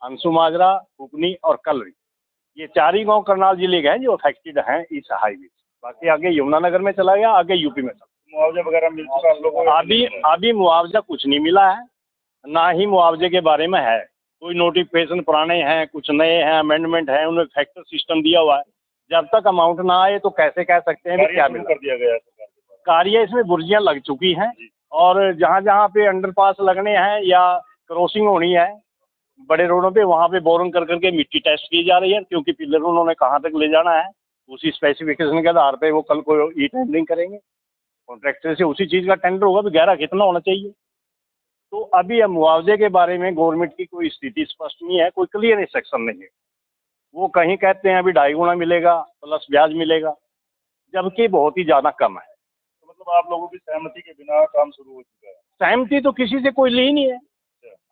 अंशु माजरा, कुकनी और कलरी, ये 4 ही गांव करनाल जिले के हैं जो अफेक्टेड हैं इस हाईवे से। बाकी आगे यमुनानगर में चला गया, आगे यूपी में चला। मुआवजा वगैरह मिल चुका आप लोगों को? अभी मुआवजा कुछ नहीं मिला है, ना ही मुआवजे के बारे में है कोई नोटिफिकेशन। पुराने हैं, कुछ नए हैं, अमेंडमेंट है, उन्हें फैक्टर सिस्टम दिया हुआ है। जब तक अमाउंट ना आए तो कैसे कह सकते हैं कि क्या मिला। कर दिया गया है सरकार के पास। कार्य इसमें बुर्जियां लग चुकी हैं और जहाँ जहाँ पे अंडरपास लगने हैं या क्रॉसिंग होनी है बड़े रोडों पे, वहाँ पे बोरिंग कर करके मिट्टी टेस्ट की जा रही है, क्योंकि पिलर उन्होंने कहाँ तक ले जाना है उसी स्पेसिफिकेशन के आधार पे वो कल को ई टेंडरिंग करेंगे। कॉन्ट्रैक्टर से उसी चीज़ का टेंडर होगा भी गहरा कितना होना चाहिए। तो अभी अब मुआवजे के बारे में गवर्नमेंट की कोई स्थिति स्पष्ट नहीं है, कोई क्लियर इंस्ट्रक्शन नहीं है। वो कहीं कहते हैं अभी 2.5 गुना मिलेगा प्लस ब्याज मिलेगा, जबकि बहुत ही ज़्यादा कम है। तो मतलब आप लोगों की सहमति के बिना काम शुरू हो चुका है? सहमति तो किसी से कोई ली ही नहीं है।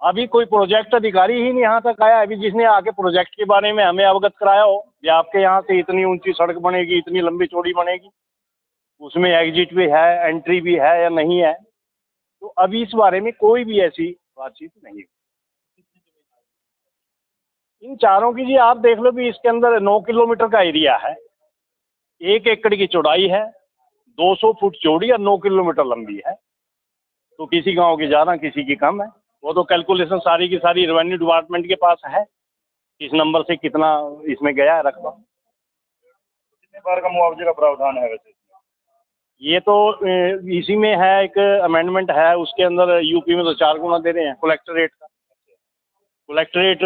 अभी कोई प्रोजेक्ट अधिकारी ही नहीं यहाँ तक आया अभी जिसने आके प्रोजेक्ट के बारे में हमें अवगत कराया हो कि आपके यहाँ से इतनी ऊंची सड़क बनेगी, इतनी लंबी चौड़ी बनेगी, उसमें एग्जिट भी है, एंट्री भी है या नहीं है। तो अभी इस बारे में कोई भी ऐसी बातचीत नहीं हुई। इन चारों की जी आप देख लो भी इसके अंदर 9 किलोमीटर का एरिया है, 1 एकड़ की चौड़ाई है, 200 फुट चौड़ी और 9 किलोमीटर लंबी है। तो किसी गांव की ज़्यादा किसी की कम है। वो तो कैलकुलेशन सारी की सारी रेवेन्यू डिपार्टमेंट के पास है, इस नंबर से कितना इसमें गया है रकबा। कितने बार का मुआवजे का प्रावधान है वैसे? ये तो इसी में है, एक अमेंडमेंट है उसके अंदर। यूपी में तो 4 गुना दे रहे हैं कलेक्टरेट का। कलेक्टरेट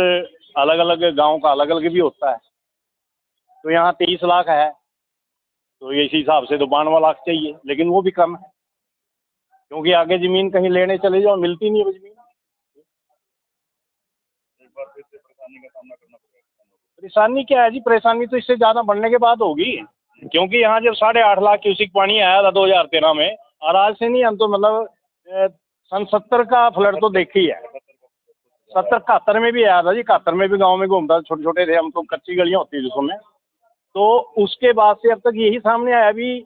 अलग अलग गांव का अलग अलग भी होता है। तो यहाँ 23 लाख है, तो इसी हिसाब से तो 92 लाख चाहिए, लेकिन वो भी कम है क्योंकि आगे ज़मीन कहीं लेने चले जाओ मिलती नहीं है ज़मीन। एक बार फिर से परेशानी का सामना करना पड़ेगा। परेशानी क्या है जी, परेशानी तो इससे ज़्यादा बढ़ने के बाद होगी, क्योंकि यहाँ जब 8.5 लाख क्यूसिक पानी आया था 2013 में, और आज से नहीं, हम तो मतलब सन 70 का फ्लड तो देखी है। 70-71 में भी आया था जी, 71 में भी गांव में घूमता था, छोटे छोटे थे हम, तो कच्ची गलियां होती थी उसमें। तो उसके बाद से अब तक यही सामने आया। अभी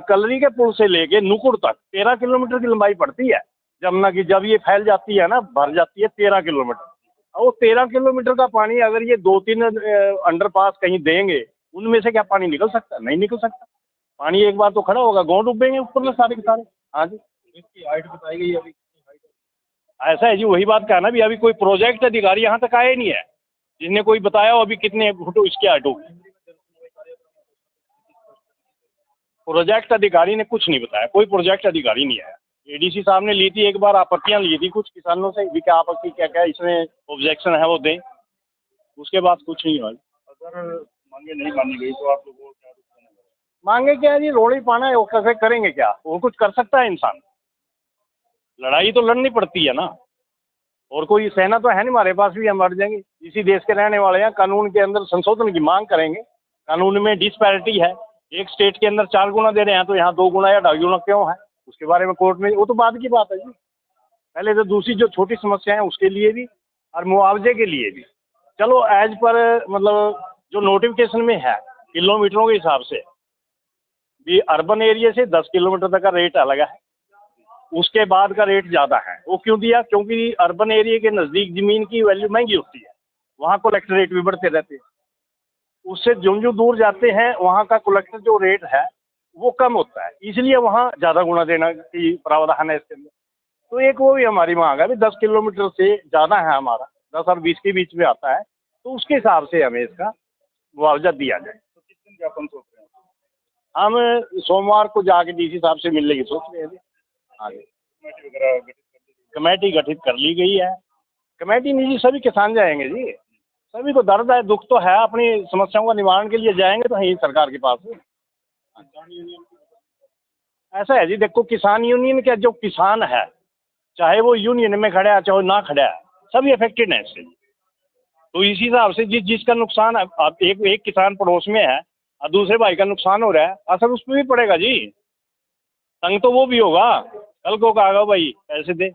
कलरी के पुल से लेके नुकुड़ तक 13 किलोमीटर की लंबाई पड़ती है, जमुना की, जब ये फैल जाती है ना, भर जाती है 13 किलोमीटर। और वो 13 किलोमीटर का पानी अगर ये 2-3 अंडरपास कहीं देंगे, उनमें से क्या पानी निकल सकता? नहीं निकल सकता। पानी एक बार तो खड़ा होगा, गाँव डूबेंगे ऊपर में सारे के सारे। हाँ जी, इसकी हाइट बताई गई अभी। ऐसा है जी, वही बात कहा ना भी, अभी कोई प्रोजेक्ट अधिकारी यहाँ तक आए नहीं है जिसने कोई बताया हो अभी कितने फुट इसके हाइट होगी। प्रोजेक्ट अधिकारी ने कुछ नहीं बताया, कोई प्रोजेक्ट अधिकारी नहीं आया। एडीसी साहब ने ली थी एक बार, आपत्तियां ली थी कुछ किसानों से भी, क्या आपत्ति क्या क्या इसमें ऑब्जेक्शन है वो दें, उसके बाद कुछ नहीं हुआ। अगर मांगे नहीं मानी गई तो आप लोगों को क्या रुकना है? मांगे क्या है जी, रोड ही पाना है, वो कैसे करेंगे? क्या वो कुछ कर सकता है इंसान? लड़ाई तो लड़नी पड़ती है ना, और कोई सेना तो है नहीं हमारे पास भी, हम मर जाएंगे। इसी देश के रहने वाले हैं, कानून के अंदर संशोधन की मांग करेंगे। कानून में डिस्पैरिटी है, एक स्टेट के अंदर 4 गुना दे रहे हैं तो यहाँ 2 गुना या 2.5 गुना क्यों है, उसके बारे में कोर्ट में, वो तो बाद की बात है जी। पहले तो दूसरी जो छोटी समस्या है उसके लिए भी और मुआवजे के लिए भी, चलो एज पर मतलब जो नोटिफिकेशन में है किलोमीटरों के हिसाब से भी, अर्बन एरिया से 10 किलोमीटर तक का रेट अलग है, उसके बाद का रेट ज़्यादा है। वो क्यों दिया? क्योंकि अर्बन एरिया के नज़दीक ज़मीन की वैल्यू महंगी होती है, वहाँ कलेक्टर रेट भी बढ़ते रहते हैं। उससे जो दूर जाते हैं वहाँ का कलेक्टर जो रेट है वो कम होता है, इसलिए वहाँ ज़्यादा गुना देना की प्रावधान है इसके अंदर। तो एक वो भी हमारी मांग है भी 10 किलोमीटर से ज़्यादा है हमारा, 10 और 20 के बीच में आता है, तो उसके हिसाब से हमें इसका मुआवजा दिया जाए। तो किस दिन ज्ञापन सोच रहे हैं? हम सोमवार को जाके डीसी साहब से मिलने की सोच रहे हैं। हाँ जी, कमेटी वगैरह गठित कर दी गई? कमेटी गठित कर ली गई है। कमेटी नहीं जी, सभी किसान जाएंगे जी, सभी को दर्द है, दुख तो है, अपनी समस्याओं का निवारण के लिए जाएंगे तो यही सरकार के पास। ऐसा है जी, देखो किसान यूनियन का जो किसान है, चाहे वो यूनियन में खड़ा है चाहे ना खड़ा है, सभी अफेक्टेड है इससे। तो इसी हिसाब से जिसका नुकसान है, अब एक किसान पड़ोस में है और दूसरे भाई का नुकसान हो रहा है, असर उस पर भी पड़ेगा जी, तंग तो वो भी होगा। कल को कहा भाई पैसे दे,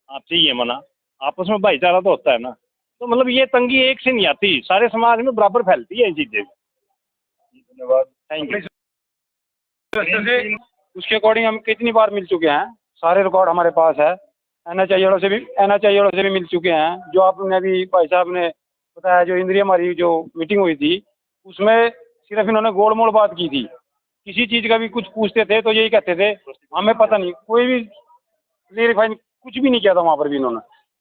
आप चाहिए मना, आपस में भाईचारा तो होता है ना। तो मतलब ये तंगी एक से नहीं आती, सारे समाज में बराबर फैलती है ये चीज़ें। धन्यवाद। Thank you. उसके अकॉर्डिंग हम कितनी बार मिल चुके हैं, सारे रिकॉर्ड हमारे पास है। एनएचआई वालों से भी मिल चुके हैं। जो आपने अभी भाई साहब ने बताया, जो इंद्रिय हमारी जो मीटिंग हुई थी उसमें सिर्फ इन्होंने गोल मोल बात की थी, किसी चीज़ का भी कुछ पूछते थे तो यही कहते थे हमें पता नहीं, कोई भी क्लेरिफाई कुछ भी नहीं किया था वहाँ पर भी।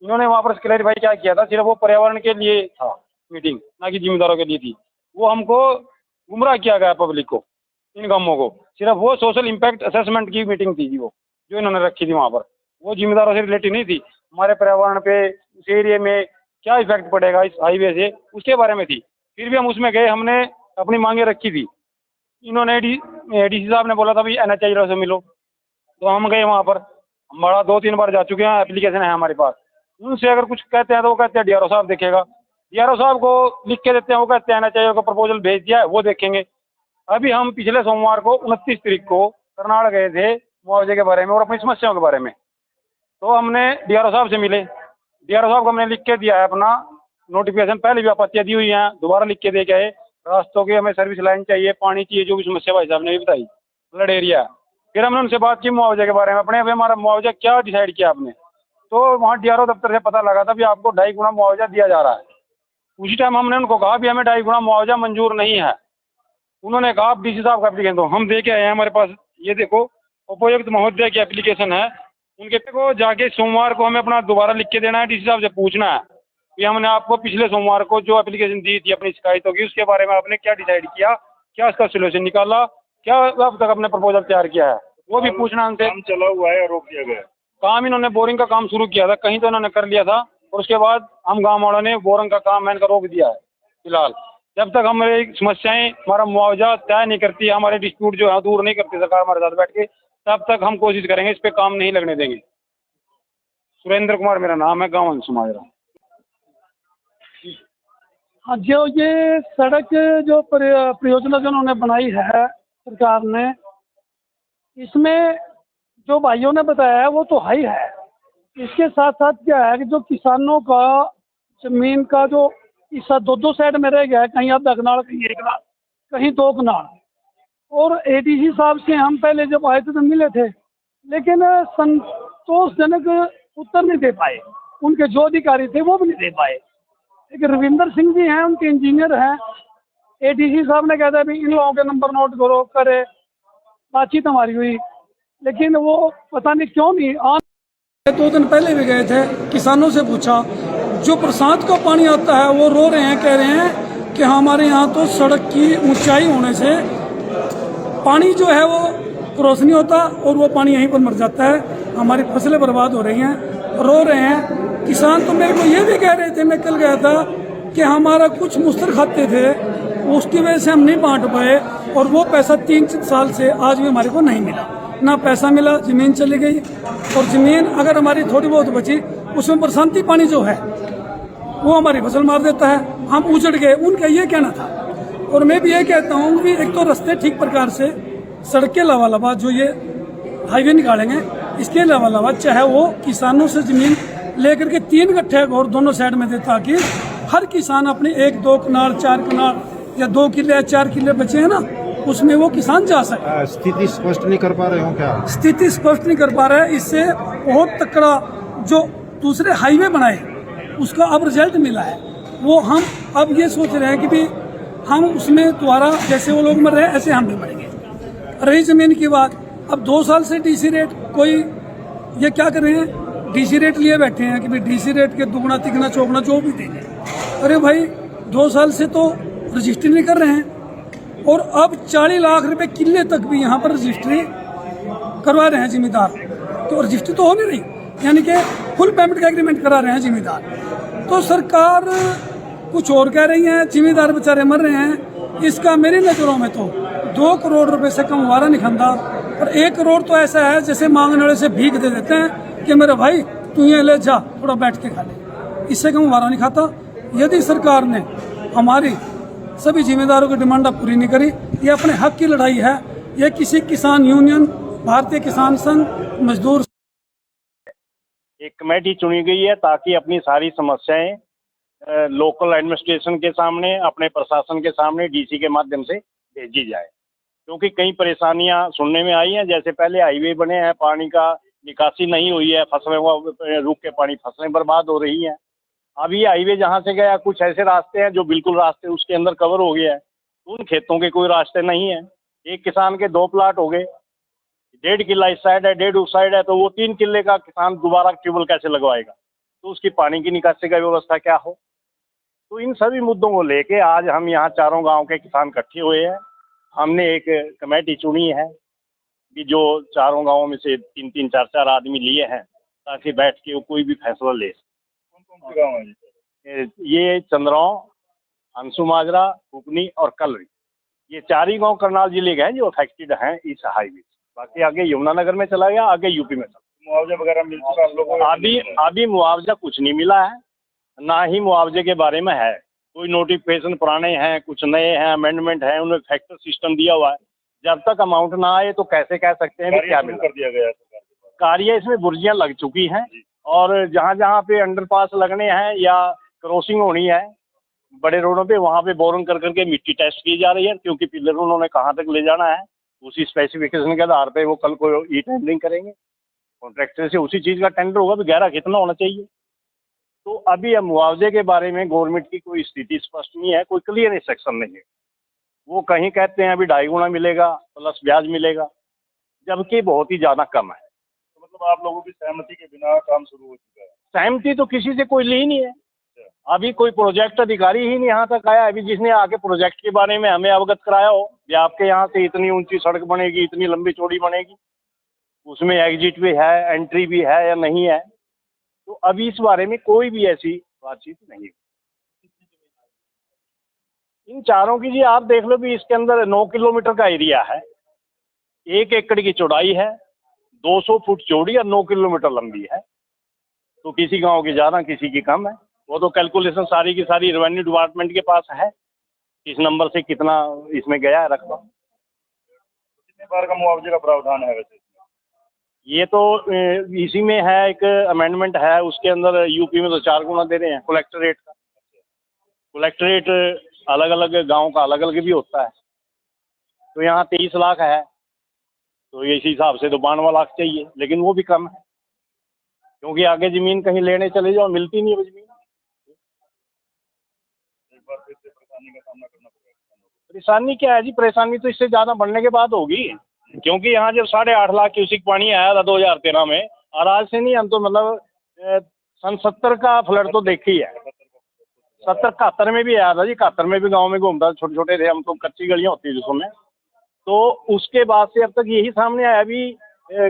इन्होंने वहाँ पर क्लेरिफाई क्या किया था, सिर्फ वो पर्यावरण के लिए था मीटिंग, ना कि जिम्मेदारों के लिए थी। वो हमको गुमराह किया गया, पब्लिक को, इन गांवों को। सिर्फ वो सोशल इम्पैक्ट असेसमेंट की मीटिंग थी जी, वो जो इन्होंने रखी थी वहाँ पर, वो जिम्मेदारों से रिलेटेड नहीं थी। हमारे पर्यावरण पे, उस एरिया में क्या इफेक्ट पड़ेगा इस हाईवे से, उसके बारे में थी। फिर भी हम उसमें गए, हमने अपनी मांगे रखी थी। इन्होंने डीसी साहब ने बोला था भाई एनएचआई से मिलो, तो हम गए वहाँ पर। हमारा 2-3 बार जा चुके हैं, एप्लीकेशन है हमारे पास। उनसे अगर कुछ कहते हैं तो वो कहते हैं डीआरओ साहब देखेगा, डीआरओ साहब को लिख के देते हैं, वो कहते हैं एनएचआई का प्रपोजल भेज दिया है, वो देखेंगे। अभी हम पिछले सोमवार को 29 तारीख को करनाल गए थे मुआवजे के बारे में और अपनी समस्याओं के बारे में। तो हमने डीआरओ साहब से मिले, डीआरओ साहब को हमने लिख के दिया है अपना नोटिफिकेशन, पहले भी आपत्तियाँ दी हुई हैं, दोबारा लिख के दे के आए। रास्तों की हमें सर्विस लाइन चाहिए, पानी चाहिए, जो भी समस्या भाई साहब ने भी बताई, फ्लड एरिया। फिर हमने उनसे बात की मुआवजे के बारे में, अपने अभी हमारा मुआवजा क्या डिसाइड किया आपने। तो वहाँ डीआरओ दफ्तर से पता लगा था भी आपको 2.5 गुना मुआवजा दिया जा रहा है। उसी टाइम हमने उनको कहा भी हमें 2.5 गुना मुआवजा मंजूर नहीं है। उन्होंने कहा आप डीसी साहब का एप्लीकेशन दो, हम दे के आए हैं, हमारे पास ये देखो उपायुक्त महोदय की एप्लीकेशन है। उनके को जाके सोमवार को हमें अपना दोबारा लिख के देना है, डीसी साहब से पूछना है कि हमने आपको पिछले सोमवार को जो एप्लीकेशन दी थी अपनी शिकायतों की, उसके बारे में आपने क्या डिसाइड किया, क्या उसका सोल्यूशन निकाला, क्या अब तक अपने प्रपोजल तैयार किया है, वो भी पूछना उनसे। काम चला हुआ है या रोक दिया गया? काम इन्होंने बोरिंग का काम शुरू किया था, कहीं तो इन्होंने कर लिया था, और उसके बाद हम गाँव वालों ने बोरिंग का काम मैंने रोक दिया है फिलहाल। जब तक हमारी समस्याएं, हमारा मुआवजा तय नहीं करती, हमारे डिस्प्यूट जो है दूर नहीं करती सरकार हमारे साथ बैठ के, तब तक हम कोशिश करेंगे, इस पे काम नहीं लगने देंगे। सुरेंद्र कुमार मेरा नाम है, गाँव समाजरा। हाँ, जो ये सड़क जो परियोजना जो उन्होंने बनाई है सरकार ने, इसमें जो भाइयों ने बताया है वो तो हाई है। इसके साथ साथ क्या है कि जो किसानों का जमीन का जो हिस्सा 2-2 साइड में रह गया है, कहीं आधा कनाल, कहीं 1 कनाल, कहीं 2 कनाल। और एडीसी साहब से हम पहले जब आए थे तो मिले थे, लेकिन संतोषजनक उत्तर नहीं दे पाए, उनके जो अधिकारी थे वो भी नहीं दे पाए। एक रविंदर सिंह जी हैं, उनके इंजीनियर हैं, एडीसी साहब ने कहता है भी इन लोगों के नंबर नोट करो, करे, बातचीत हमारी हुई, लेकिन वो पता नहीं क्यों नहीं। आज 2 दिन पहले भी गए थे, किसानों से पूछा, जो बरसात का पानी आता है वो रो रहे हैं, कह रहे हैं कि हमारे यहाँ तो सड़क की ऊंचाई होने से पानी जो है वो क्रॉस नहीं होता और वो पानी यहीं पर मर जाता है, हमारी फसलें बर्बाद हो रही हैं, रो रहे हैं किसान। तो मेरे को ये भी कह रहे थे, मैं कल गया था, कि हमारा कुछ मुस्तर खाते थे उसकी वजह से हम नहीं बांट पाए और वो पैसा 3 साल से आज भी हमारे को नहीं मिला, ना पैसा मिला, ज़मीन चली गई। और ज़मीन अगर हमारी थोड़ी बहुत बची उसमें बरसाती पानी जो है वो हमारी फसल मार देता है, हम उजड़ गए। उनका ये कहना था। और मैं भी ये कहता हूँ कि एक तो रास्ते ठीक प्रकार से, सड़क के अलावा जो ये हाईवे निकालेंगे, इसके अलावा चाहे वो किसानों से ज़मीन लेकर के 3 गट्ठे और दोनों साइड में दे, ताकि हर किसान अपने 1-2 कनाल, 4 कनाल या 2 किले या 4 किले बचे हैं ना, उसमें वो किसान जा सके। स्थिति स्पष्ट नहीं कर पा रहे हो क्या? स्थिति स्पष्ट नहीं कर पा रहे हैं। इससे बहुत तकड़ा जो दूसरे हाईवे बनाए उसका अब रिजल्ट मिला है। वो हम अब ये सोच रहे हैं कि भी हम उसमें दोबारा जैसे वो लोग मर रहे हैं ऐसे हम भी मरेंगे। रही जमीन की बात, अब 2 साल से डीसी रेट, कोई ये क्या कर रहे हैं, डीसी रेट लिए बैठे हैं कि भाई डीसी रेट के दुगना तिगना चौगुना जो भी देंगे। अरे भाई 2 साल से तो रजिस्ट्री नहीं कर रहे हैं और अब 40 लाख रुपए किले तक भी यहाँ पर रजिस्ट्री करवा रहे हैं जिम्मेदार, तो रजिस्ट्री तो हो नहीं रही, यानी कि फुल पेमेंट का एग्रीमेंट करा रहे हैं जिम्मेदार। तो सरकार कुछ और कह रही है, जिम्मेदार बेचारे मर रहे हैं। इसका मेरी नज़रों में तो 2 करोड़ रुपए से कम वारा नहीं खाता, और 1 करोड़ तो ऐसा है जैसे मांगने वाले से भीख दे देते हैं कि मेरे भाई तू ये ले जा, थोड़ा बैठ के खा ले, इससे कम वारा नहीं खाता। यदि सरकार ने हमारी सभी जिम्मेदारों की डिमांड पूरी नहीं करी, ये अपने हक की लड़ाई है, ये किसी किसान यूनियन, भारतीय किसान संघ, मजदूर एक कमेटी चुनी गई है ताकि अपनी सारी समस्याएं लोकल एडमिनिस्ट्रेशन के सामने, अपने प्रशासन के सामने डीसी के माध्यम से भेजी जाए, क्योंकि कई परेशानियां सुनने में आई हैं। जैसे पहले हाईवे बने हैं, पानी का निकासी नहीं हुई है, फसलें रुक के पानी, फसलें बर्बाद हो रही हैं। अब ये हाईवे जहाँ से गया, कुछ ऐसे रास्ते हैं जो बिल्कुल रास्ते उसके अंदर कवर हो गया है, उन खेतों के कोई रास्ते नहीं है। एक किसान के 2 प्लाट हो गए, 1.5 किला इस साइड है, 1.5 उस साइड है, तो वो 3 किले का किसान दोबारा ट्यूबवेल कैसे लगवाएगा, तो उसकी पानी की निकासी का व्यवस्था क्या हो। तो इन सभी मुद्दों को लेके आज हम यहाँ चारों गांव के किसान इकट्ठे हुए हैं। हमने एक कमेटी चुनी है कि जो चारों गांवों में से 3-3, 4-4 आदमी लिए हैं, ताकि बैठ के वो कोई भी फैसला ले। कौन से गाँव है? ये चंद्रौं, हंसू माजरा, कुकनी और कलरी, ये 4 ही गाँव करनाल जिले के हैं जो अफेक्टेड हैं इस हाईवे। बाकी आगे यमुनानगर में चला गया, आगे यूपी में चला। मुआवजा वगैरह मिल चुका आप लोगों को? अभी मुआवजा कुछ नहीं मिला है, ना ही मुआवजे के बारे में है कोई नोटिफिकेशन। पुराने हैं, कुछ नए हैं, अमेंडमेंट है, उन्हें फैक्टर सिस्टम दिया हुआ है। जब तक अमाउंट ना आए तो कैसे कह सकते हैं क्या मिल कर दिया गया है? कार्य इसमें बुर्जियां लग चुकी हैं, और जहाँ जहाँ पे अंडरपास लगने हैं या क्रॉसिंग होनी है बड़े रोडों पे, वहाँ पे बोरिंग कर करके मिट्टी टेस्ट की जा रही है, क्योंकि पिलर उन्होंने कहाँ तक ले जाना है उसी स्पेसिफिकेशन के आधार पे वो कल को ई टेंडरिंग करेंगे। कॉन्ट्रैक्टर से उसी चीज़ का टेंडर होगा, भी गहरा कितना होना चाहिए। तो अभी मुआवजे के बारे में गवर्नमेंट की कोई स्थिति स्पष्ट नहीं है, कोई क्लियर इंस्ट्रक्शन नहीं है। वो कहीं कहते हैं अभी 2.5 गुना मिलेगा प्लस ब्याज मिलेगा, जबकि बहुत ही ज़्यादा कम है। तो मतलब आप लोगों की सहमति के बिना काम शुरू हो चुका है? सहमति तो किसी से कोई ली नहीं है। अभी कोई प्रोजेक्ट अधिकारी ही नहीं यहाँ तक आया अभी, जिसने आके प्रोजेक्ट के बारे में हमें अवगत कराया हो कि आपके यहाँ से इतनी ऊंची सड़क बनेगी, इतनी लंबी चौड़ी बनेगी, उसमें एग्जिट भी है, एंट्री भी है या नहीं है। तो अभी इस बारे में कोई भी ऐसी बातचीत नहीं है। इन चारों की जी आप देख लो भी, इसके अंदर 9 किलोमीटर का एरिया है, 1 एकड़ की चौड़ाई है, 200 फुट चौड़ी और 9 किलोमीटर लंबी है। तो किसी गांव की ज़्यादा, किसी की कम है। वो तो कैलकुलेशन सारी की सारी रेवेन्यू डिपार्टमेंट के पास है, किस नंबर से कितना इसमें गया है रकबा। कितने बार का मुआवजे का प्रावधान है वैसे? ये तो इसी में है, एक अमेंडमेंट है उसके अंदर। यूपी में तो 4 गुना दे रहे हैं कलेक्टरेट का। कलेक्टरेट अलग अलग गांव का अलग अलग भी होता है। तो यहाँ 23 लाख है, तो इसी हिसाब से तो 92 लाख चाहिए, लेकिन वो भी कम है। क्योंकि आगे ज़मीन कहीं लेने चले जाओ मिलती नहीं है ज़मीन। एक बार फिर से परेशानी का सामना करना पड़ेगा किसानों को। परेशानी क्या है जी, परेशानी तो इससे ज़्यादा बढ़ने के बाद होगी, क्योंकि यहाँ जब 8.5 लाख क्यूसिक पानी आया था 2013 में, और आज से नहीं, हम तो मतलब सन 70 का फ्लड तो देखी है। 70-71 में भी आया था जी, 71 में भी गांव में घूमता, छोटे छोटे थे हम तो, कच्ची गलियां होती थी जिसमें। तो उसके बाद से अब तक यही सामने आया। अभी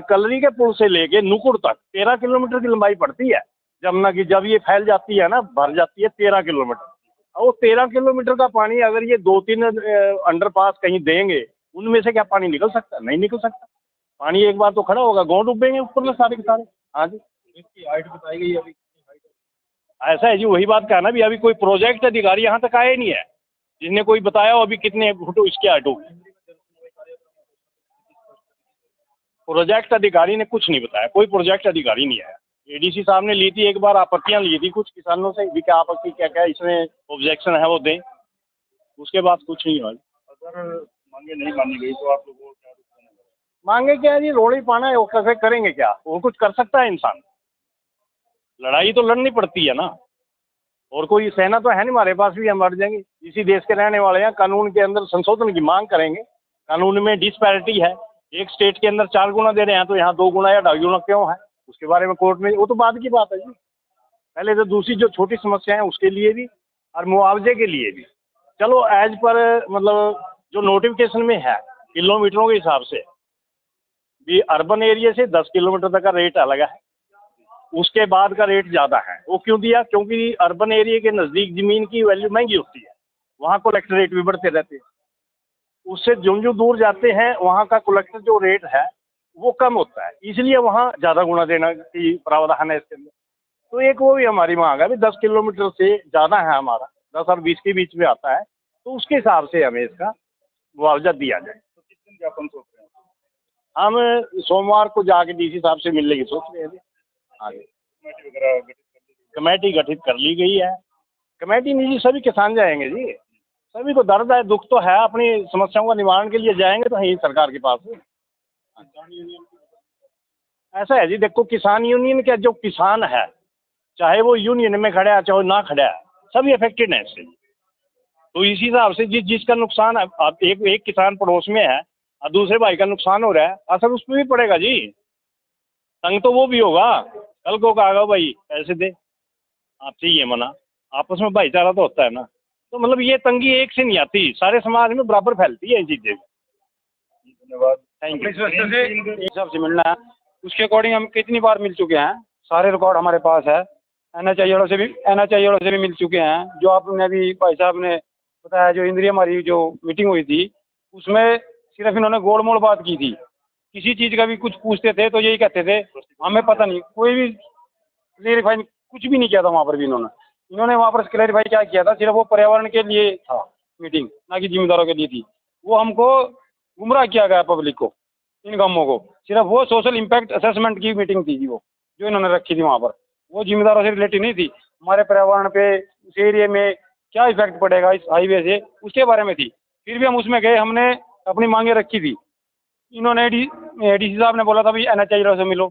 कलरी के पुल से लेके नुकुड़ तक 13 किलोमीटर की लंबाई पड़ती है जमुना की। जब ये फैल जाती है ना, भर जाती है 13 किलोमीटर। और वो 13 किलोमीटर का पानी अगर ये 2-3 अंडरपास कहीं देंगे, उनमें से क्या पानी निकल सकता? नहीं निकल सकता। पानी एक बार तो खड़ा होगा, गाँव डूबेंगे ऊपर में सारे के सारे। हाँ जी, इसकी हाइट बताई गई अभी। ऐसा है जी, वही बात कहा ना भी, अभी कोई प्रोजेक्ट अधिकारी यहाँ तक आए नहीं है जिसने कोई बताया हो अभी कितने फुट इसके हाइट होगी। प्रोजेक्ट अधिकारी ने कुछ नहीं बताया, कोई प्रोजेक्ट अधिकारी नहीं आया। एडीसी साहब ने ली थी एक बार, आपत्तियां ली थी कुछ किसानों से भी, क्या आपत्ति क्या क्या इसमें ऑब्जेक्शन है वो दें, उसके बाद कुछ नहीं हुआ। अगर मांगे नहीं मानी गई तो आप लोगों को क्या रुख करना पड़ेगा? मांगे क्या है जी, रोड़ी पाना है, वो कैसे करेंगे? क्या वो कुछ कर सकता है इंसान? लड़ाई तो लड़नी पड़ती है ना, और कोई सेना तो है नहीं हमारे पास भी हम लड़ जाएंगे। इसी देश के रहने वाले हैं, कानून के अंदर संशोधन की मांग करेंगे। कानून में डिस्पैरिटी है, एक स्टेट के अंदर 4 गुना दे रहे हैं तो यहाँ 2 गुना या 2.5 गुना क्यों है, उसके बारे में कोर्ट में, वो तो बाद की बात है जी। पहले तो दूसरी जो छोटी समस्या है उसके लिए भी और मुआवजे के लिए भी, चलो एज पर मतलब जो नोटिफिकेशन में है किलोमीटरों के हिसाब से भी, अर्बन एरिया से 10 किलोमीटर तक का रेट अलग है, उसके बाद का रेट ज़्यादा है। वो क्यों दिया? क्योंकि अर्बन एरिया के नज़दीक ज़मीन की वैल्यू महंगी होती है, वहाँ कलेक्टर रेट भी बढ़ते रहते हैं। उससे जो दूर जाते हैं वहाँ का कलेक्टर जो रेट है वो कम होता है, इसलिए वहाँ ज़्यादा गुना देना की प्रावधान है इसके अंदर। तो एक वो भी हमारी मांग है भी, 10 किलोमीटर से ज़्यादा है हमारा, 10 और 20 के बीच में आता है, तो उसके हिसाब से हमें इसका मुआवजा दिया जाए। तो किस दिन ज्ञापन सौंप रहे हैं? हम सोमवार को जाके डीसी साहब से मिलने की सोच रहे हैं। हाँ जी, कमेटी वगैरह गठित कर दी गई? कमेटी गठित कर ली गई है। कमेटी नहीं जी, सभी किसान जाएंगे जी, सभी को दर्द है, दुख तो है, अपनी समस्याओं का निवारण के लिए जाएंगे तो यही सरकार के पास। ऐसा है जी, देखो किसान यूनियन का जो किसान है, चाहे वो यूनियन में खड़ा है चाहे ना खड़ा है, सभी अफेक्टेड है इससे। तो इसी हिसाब से जिसका नुकसान है, आप एक किसान पड़ोस में है और दूसरे भाई का नुकसान हो रहा है, असर उस पर भी पड़ेगा जी। तंग तो वो भी होगा, कल को कहेगा भाई पैसे दे, आपसे ये मना, आपस में भाईचारा तो होता है ना। तो मतलब ये तंगी एक से नहीं आती, सारे समाज में बराबर फैलती है ये चीज़ें। धन्यवाद। थैंक इस वजह से हिसाब से मिलना है, उसके अकॉर्डिंग हम कितनी बार मिल चुके हैं, सारे रिकॉर्ड हमारे पास है। NHI वालों से भी मिल चुके हैं। जो आपने अभी भाई साहब ने बताया, जो इंद्रिय हमारी जो मीटिंग हुई थी उसमें सिर्फ इन्होंने गोल मोल बात की थी, किसी चीज़ का भी कुछ पूछते थे तो यही कहते थे हमें पता नहीं, कोई भी क्लेरिफाई कुछ भी नहीं किया था वहाँ पर भी। इन्होंने वहाँ पर क्लेरिफाई क्या किया था, सिर्फ वो पर्यावरण के लिए था मीटिंग, ना कि जिम्मेदारों के लिए थी। वो हमको गुमराह किया गया पब्लिक को, इन गांवों को। सिर्फ वो सोशल इम्पैक्ट असेसमेंट की मीटिंग थी जी, वो जो इन्होंने रखी थी वहाँ पर, वो जिम्मेदारों से रिलेटेड नहीं थी। हमारे पर्यावरण पे, उस एरिया में क्या इफेक्ट पड़ेगा इस हाईवे से, उसके बारे में थी। फिर भी हम उसमें गए, हमने अपनी मांगे रखी थी। इन्होंने डीसी साहब ने बोला था भाई NHI से मिलो,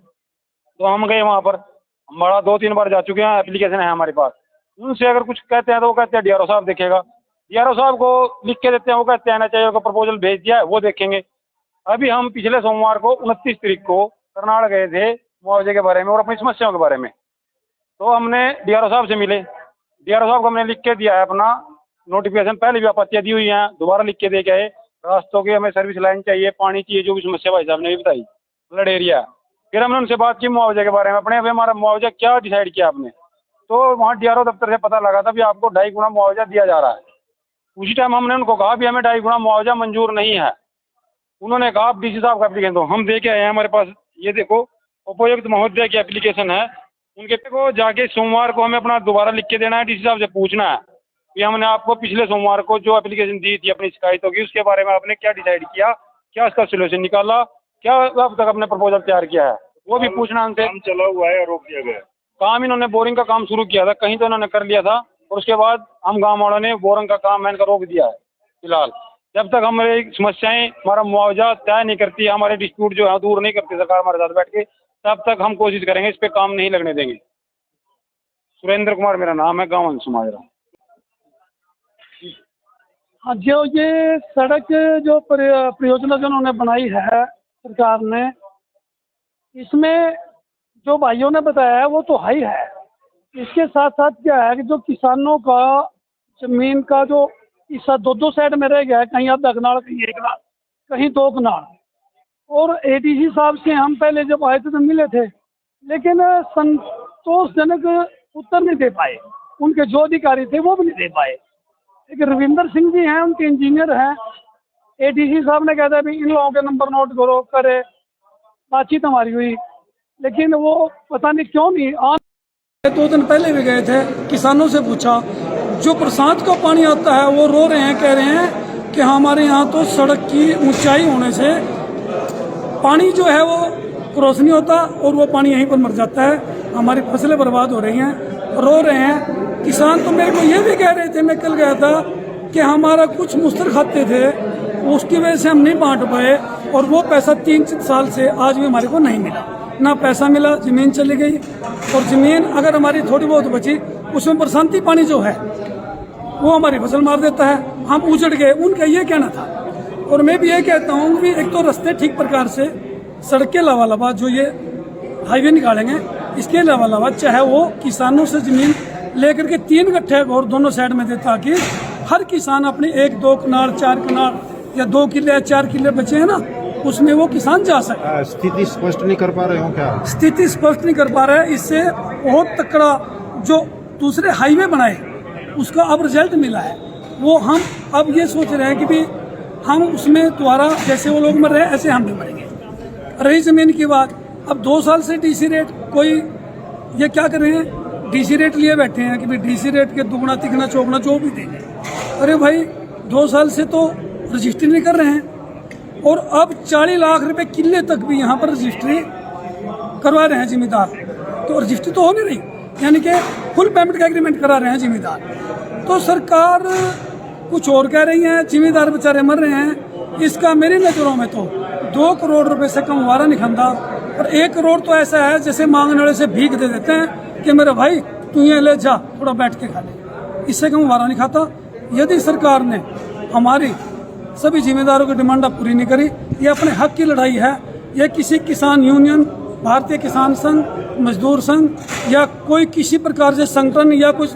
तो हम गए वहाँ पर। हम बड़ा 2-3 बार जा चुके हैं, एप्लीकेशन है हमारे पास। उनसे अगर कुछ कहते हैं तो वो कहते हैं DRO साहब देखेगा, DRO साहब को लिख के देते हैं, वो कहते हैं NHI का प्रपोजल भेज दिया है, वो देखेंगे। अभी हम पिछले सोमवार को 29 तारीख को करनाल गए थे मुआवजे के बारे में और अपनी समस्याओं के बारे में। तो हमने DRO साहब से मिले, DRO साहब को हमने लिख के दिया है अपना नोटिफिकेशन, पहले भी आपत्तियाँ दी हुई हैं, दोबारा लिख के दे के आए। रास्तों की हमें सर्विस लाइन चाहिए, पानी चाहिए, जो भी समस्या भाई साहब ने भी बताई, फ्लड एरिया। फिर हमने उनसे बात की मुआवजे के बारे में, अपने अभी हमारा मुआवजा क्या डिसाइड किया आपने। तो वहाँ DRO दफ्तर से पता लगा था भी आपको 2.5 गुना मुआवजा दिया जा रहा है। उसी टाइम हमने उनको कहा भी हमें 2.5 गुना मुआवजा मंजूर नहीं है। उन्होंने कहा आप डीसी साहब का एप्लीकेशन दो। हम दे के आए हैं, हमारे पास ये देखो उपायुक्त महोदय की एप्लीकेशन है, उनके को जाके सोमवार को हमें अपना दोबारा लिख के देना है, डीसी साहब से पूछना है कि हमने आपको पिछले सोमवार को जो एप्लीकेशन दी थी अपनी शिकायतों की, उसके बारे में आपने क्या डिसाइड किया, क्या उसका सोल्यूशन निकाला, क्या अब तक अपने प्रपोजल तैयार किया है, वो भी पूछना उनसे। काम चला हुआ है या रोक दिया गया है? काम इन्होंने बोरिंग का काम शुरू किया था, कहीं तो इन्होंने कर लिया था, और उसके बाद हम गाँव वालों ने बोरिंग का काम मैंने रोक दिया है फिलहाल। जब तक हमारी समस्याएं, हमारा मुआवजा तय नहीं करती, हमारे डिस्प्यूट जो है दूर नहीं करती सरकार हमारे साथ बैठ के, तब तक हम कोशिश करेंगे, इस पे काम नहीं लगने देंगे। सुरेंद्र कुमार मेरा नाम है, गाँव समाजरा। हाँ, जो ये सड़क जो परियोजना जो उन्होंने बनाई है सरकार ने, इसमें जो भाइयों ने बताया है वो तो हाई है। इसके साथ साथ क्या है कि जो किसानों का जमीन का जो हिस्सा दो साइड में रह गया है, कहीं आधा कनाल, कहीं 1 कनाल, कहीं 2 कनाल, और एडीसी साहब से हम पहले जब आए थे तो मिले थे, लेकिन संतोषजनक उत्तर नहीं दे पाए। उनके जो अधिकारी थे वो भी नहीं दे पाए। एक रविंदर सिंह जी हैं, उनके इंजीनियर हैं। एडीसी साहब ने कहता है भी इन लोगों के नंबर नोट करो, करे, बातचीत हमारी हुई, लेकिन वो पता नहीं क्यों नहीं। 2 दिन पहले भी गए थे, किसानों से पूछा, जो बरसात का पानी आता है वो रो रहे हैं, कह रहे हैं कि हमारे यहाँ तो सड़क की ऊंचाई होने से पानी जो है वो क्रॉस नहीं होता और वो पानी यहीं पर मर जाता है, हमारी फसलें बर्बाद हो रही हैं, रो रहे हैं। किसान तो मेरे को ये भी कह रहे थे, मैं कल गया था, कि हमारा कुछ मुश्तर खाते थे उसकी वजह से हम नहीं बांट पाए, और वो पैसा 3 साल से आज भी हमारे को नहीं मिला, ना पैसा मिला, ज़मीन चली गई। और ज़मीन अगर हमारी थोड़ी बहुत बची, उसमें बरसाती पानी जो है वो हमारी फसल मार देता है, हम उजड़ गए। उनका ये कहना था। और मैं भी ये कहता हूँ कि एक तो रास्ते ठीक प्रकार से, सड़क के अलावा जो ये हाईवे निकालेंगे, इसके अलावा चाहे वो किसानों से ज़मीन लेकर के 3 गट्ठे और दोनों साइड में दे, ताकि हर किसान अपने 1-2 कनाल, 4 कनाल या 2 किले या 4 किले बचे हैं ना, उसमें वो किसान जा सकता। स्थिति स्पष्ट नहीं कर पा रहे हो क्या? स्थिति स्पष्ट नहीं कर पा रहे हैं। इससे बहुत तकड़ा जो दूसरे हाईवे बनाए उसका अब रिजल्ट मिला है। वो हम अब ये सोच रहे हैं कि भी हम उसमें दोबारा जैसे वो लोग मर रहे हैं ऐसे हम भी मरेंगे। रही ज़मीन की बात, अब 2 साल से डीसी रेट, कोई ये क्या कर रहे हैं, डीसी रेट लिए बैठे हैं कि भाई डीसी रेट के दुगना तिगना चौगना जो भी देंगे। अरे भाई 2 साल से तो रजिस्ट्री नहीं कर रहे हैं, और अब 40 लाख रुपए किले तक भी यहाँ पर रजिस्ट्री करवा रहे हैं जिम्मेदार। तो रजिस्ट्री तो हो नहीं रही, यानी कि फुल पेमेंट का एग्रीमेंट करा रहे हैं जिम्मेदार। तो सरकार कुछ और कह रही है, जिम्मेदार बेचारे मर रहे हैं। इसका मेरी नज़रों में तो 2 करोड़ रुपए से कम वारा नहीं खाता, और 1 करोड़ तो ऐसा है जैसे मांगने वाले से भीख दे देते हैं कि मेरे भाई तू ये ले जा, थोड़ा बैठ के खा ले। इससे कम वारा नहीं खाता। यदि सरकार ने हमारी सभी जिम्मेदारों की डिमांड पूरी नहीं करी, ये अपने हक की लड़ाई है। ये किसी किसान यूनियन, भारतीय किसान संघ, मजदूर संघ या कोई किसी प्रकार से संगठन या कुछ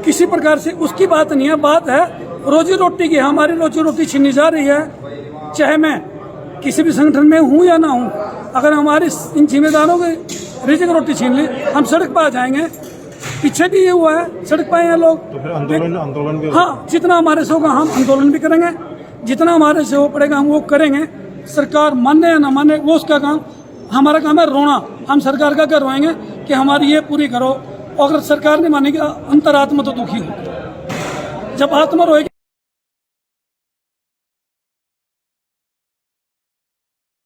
किसी प्रकार से उसकी बात नहीं है। बात है रोजी रोटी की। हमारी रोजी रोटी छीनी जा रही है, चाहे मैं किसी भी संगठन में हूँ या ना हूँ। अगर हमारी इन जिम्मेदारों की रिजिक रोटी छीन ली, हम सड़क पर आ जाएंगे। पीछे भी ये हुआ है, सड़क पर आए लोग। तो फिर आंदोलन भी हाँ, जितना हमारे से होगा हम आंदोलन भी करेंगे, जितना हमारे से हो पड़ेगा हम वो करेंगे। सरकार माने या ना माने वो उसका काम, हमारा काम है रोना। हम सरकार का करवाएंगे कि हमारी ये पूरी करो। और अगर सरकार नहीं मानेगी, अंतरात्मा तो दुखी होगी। जब आत्मा रोएगी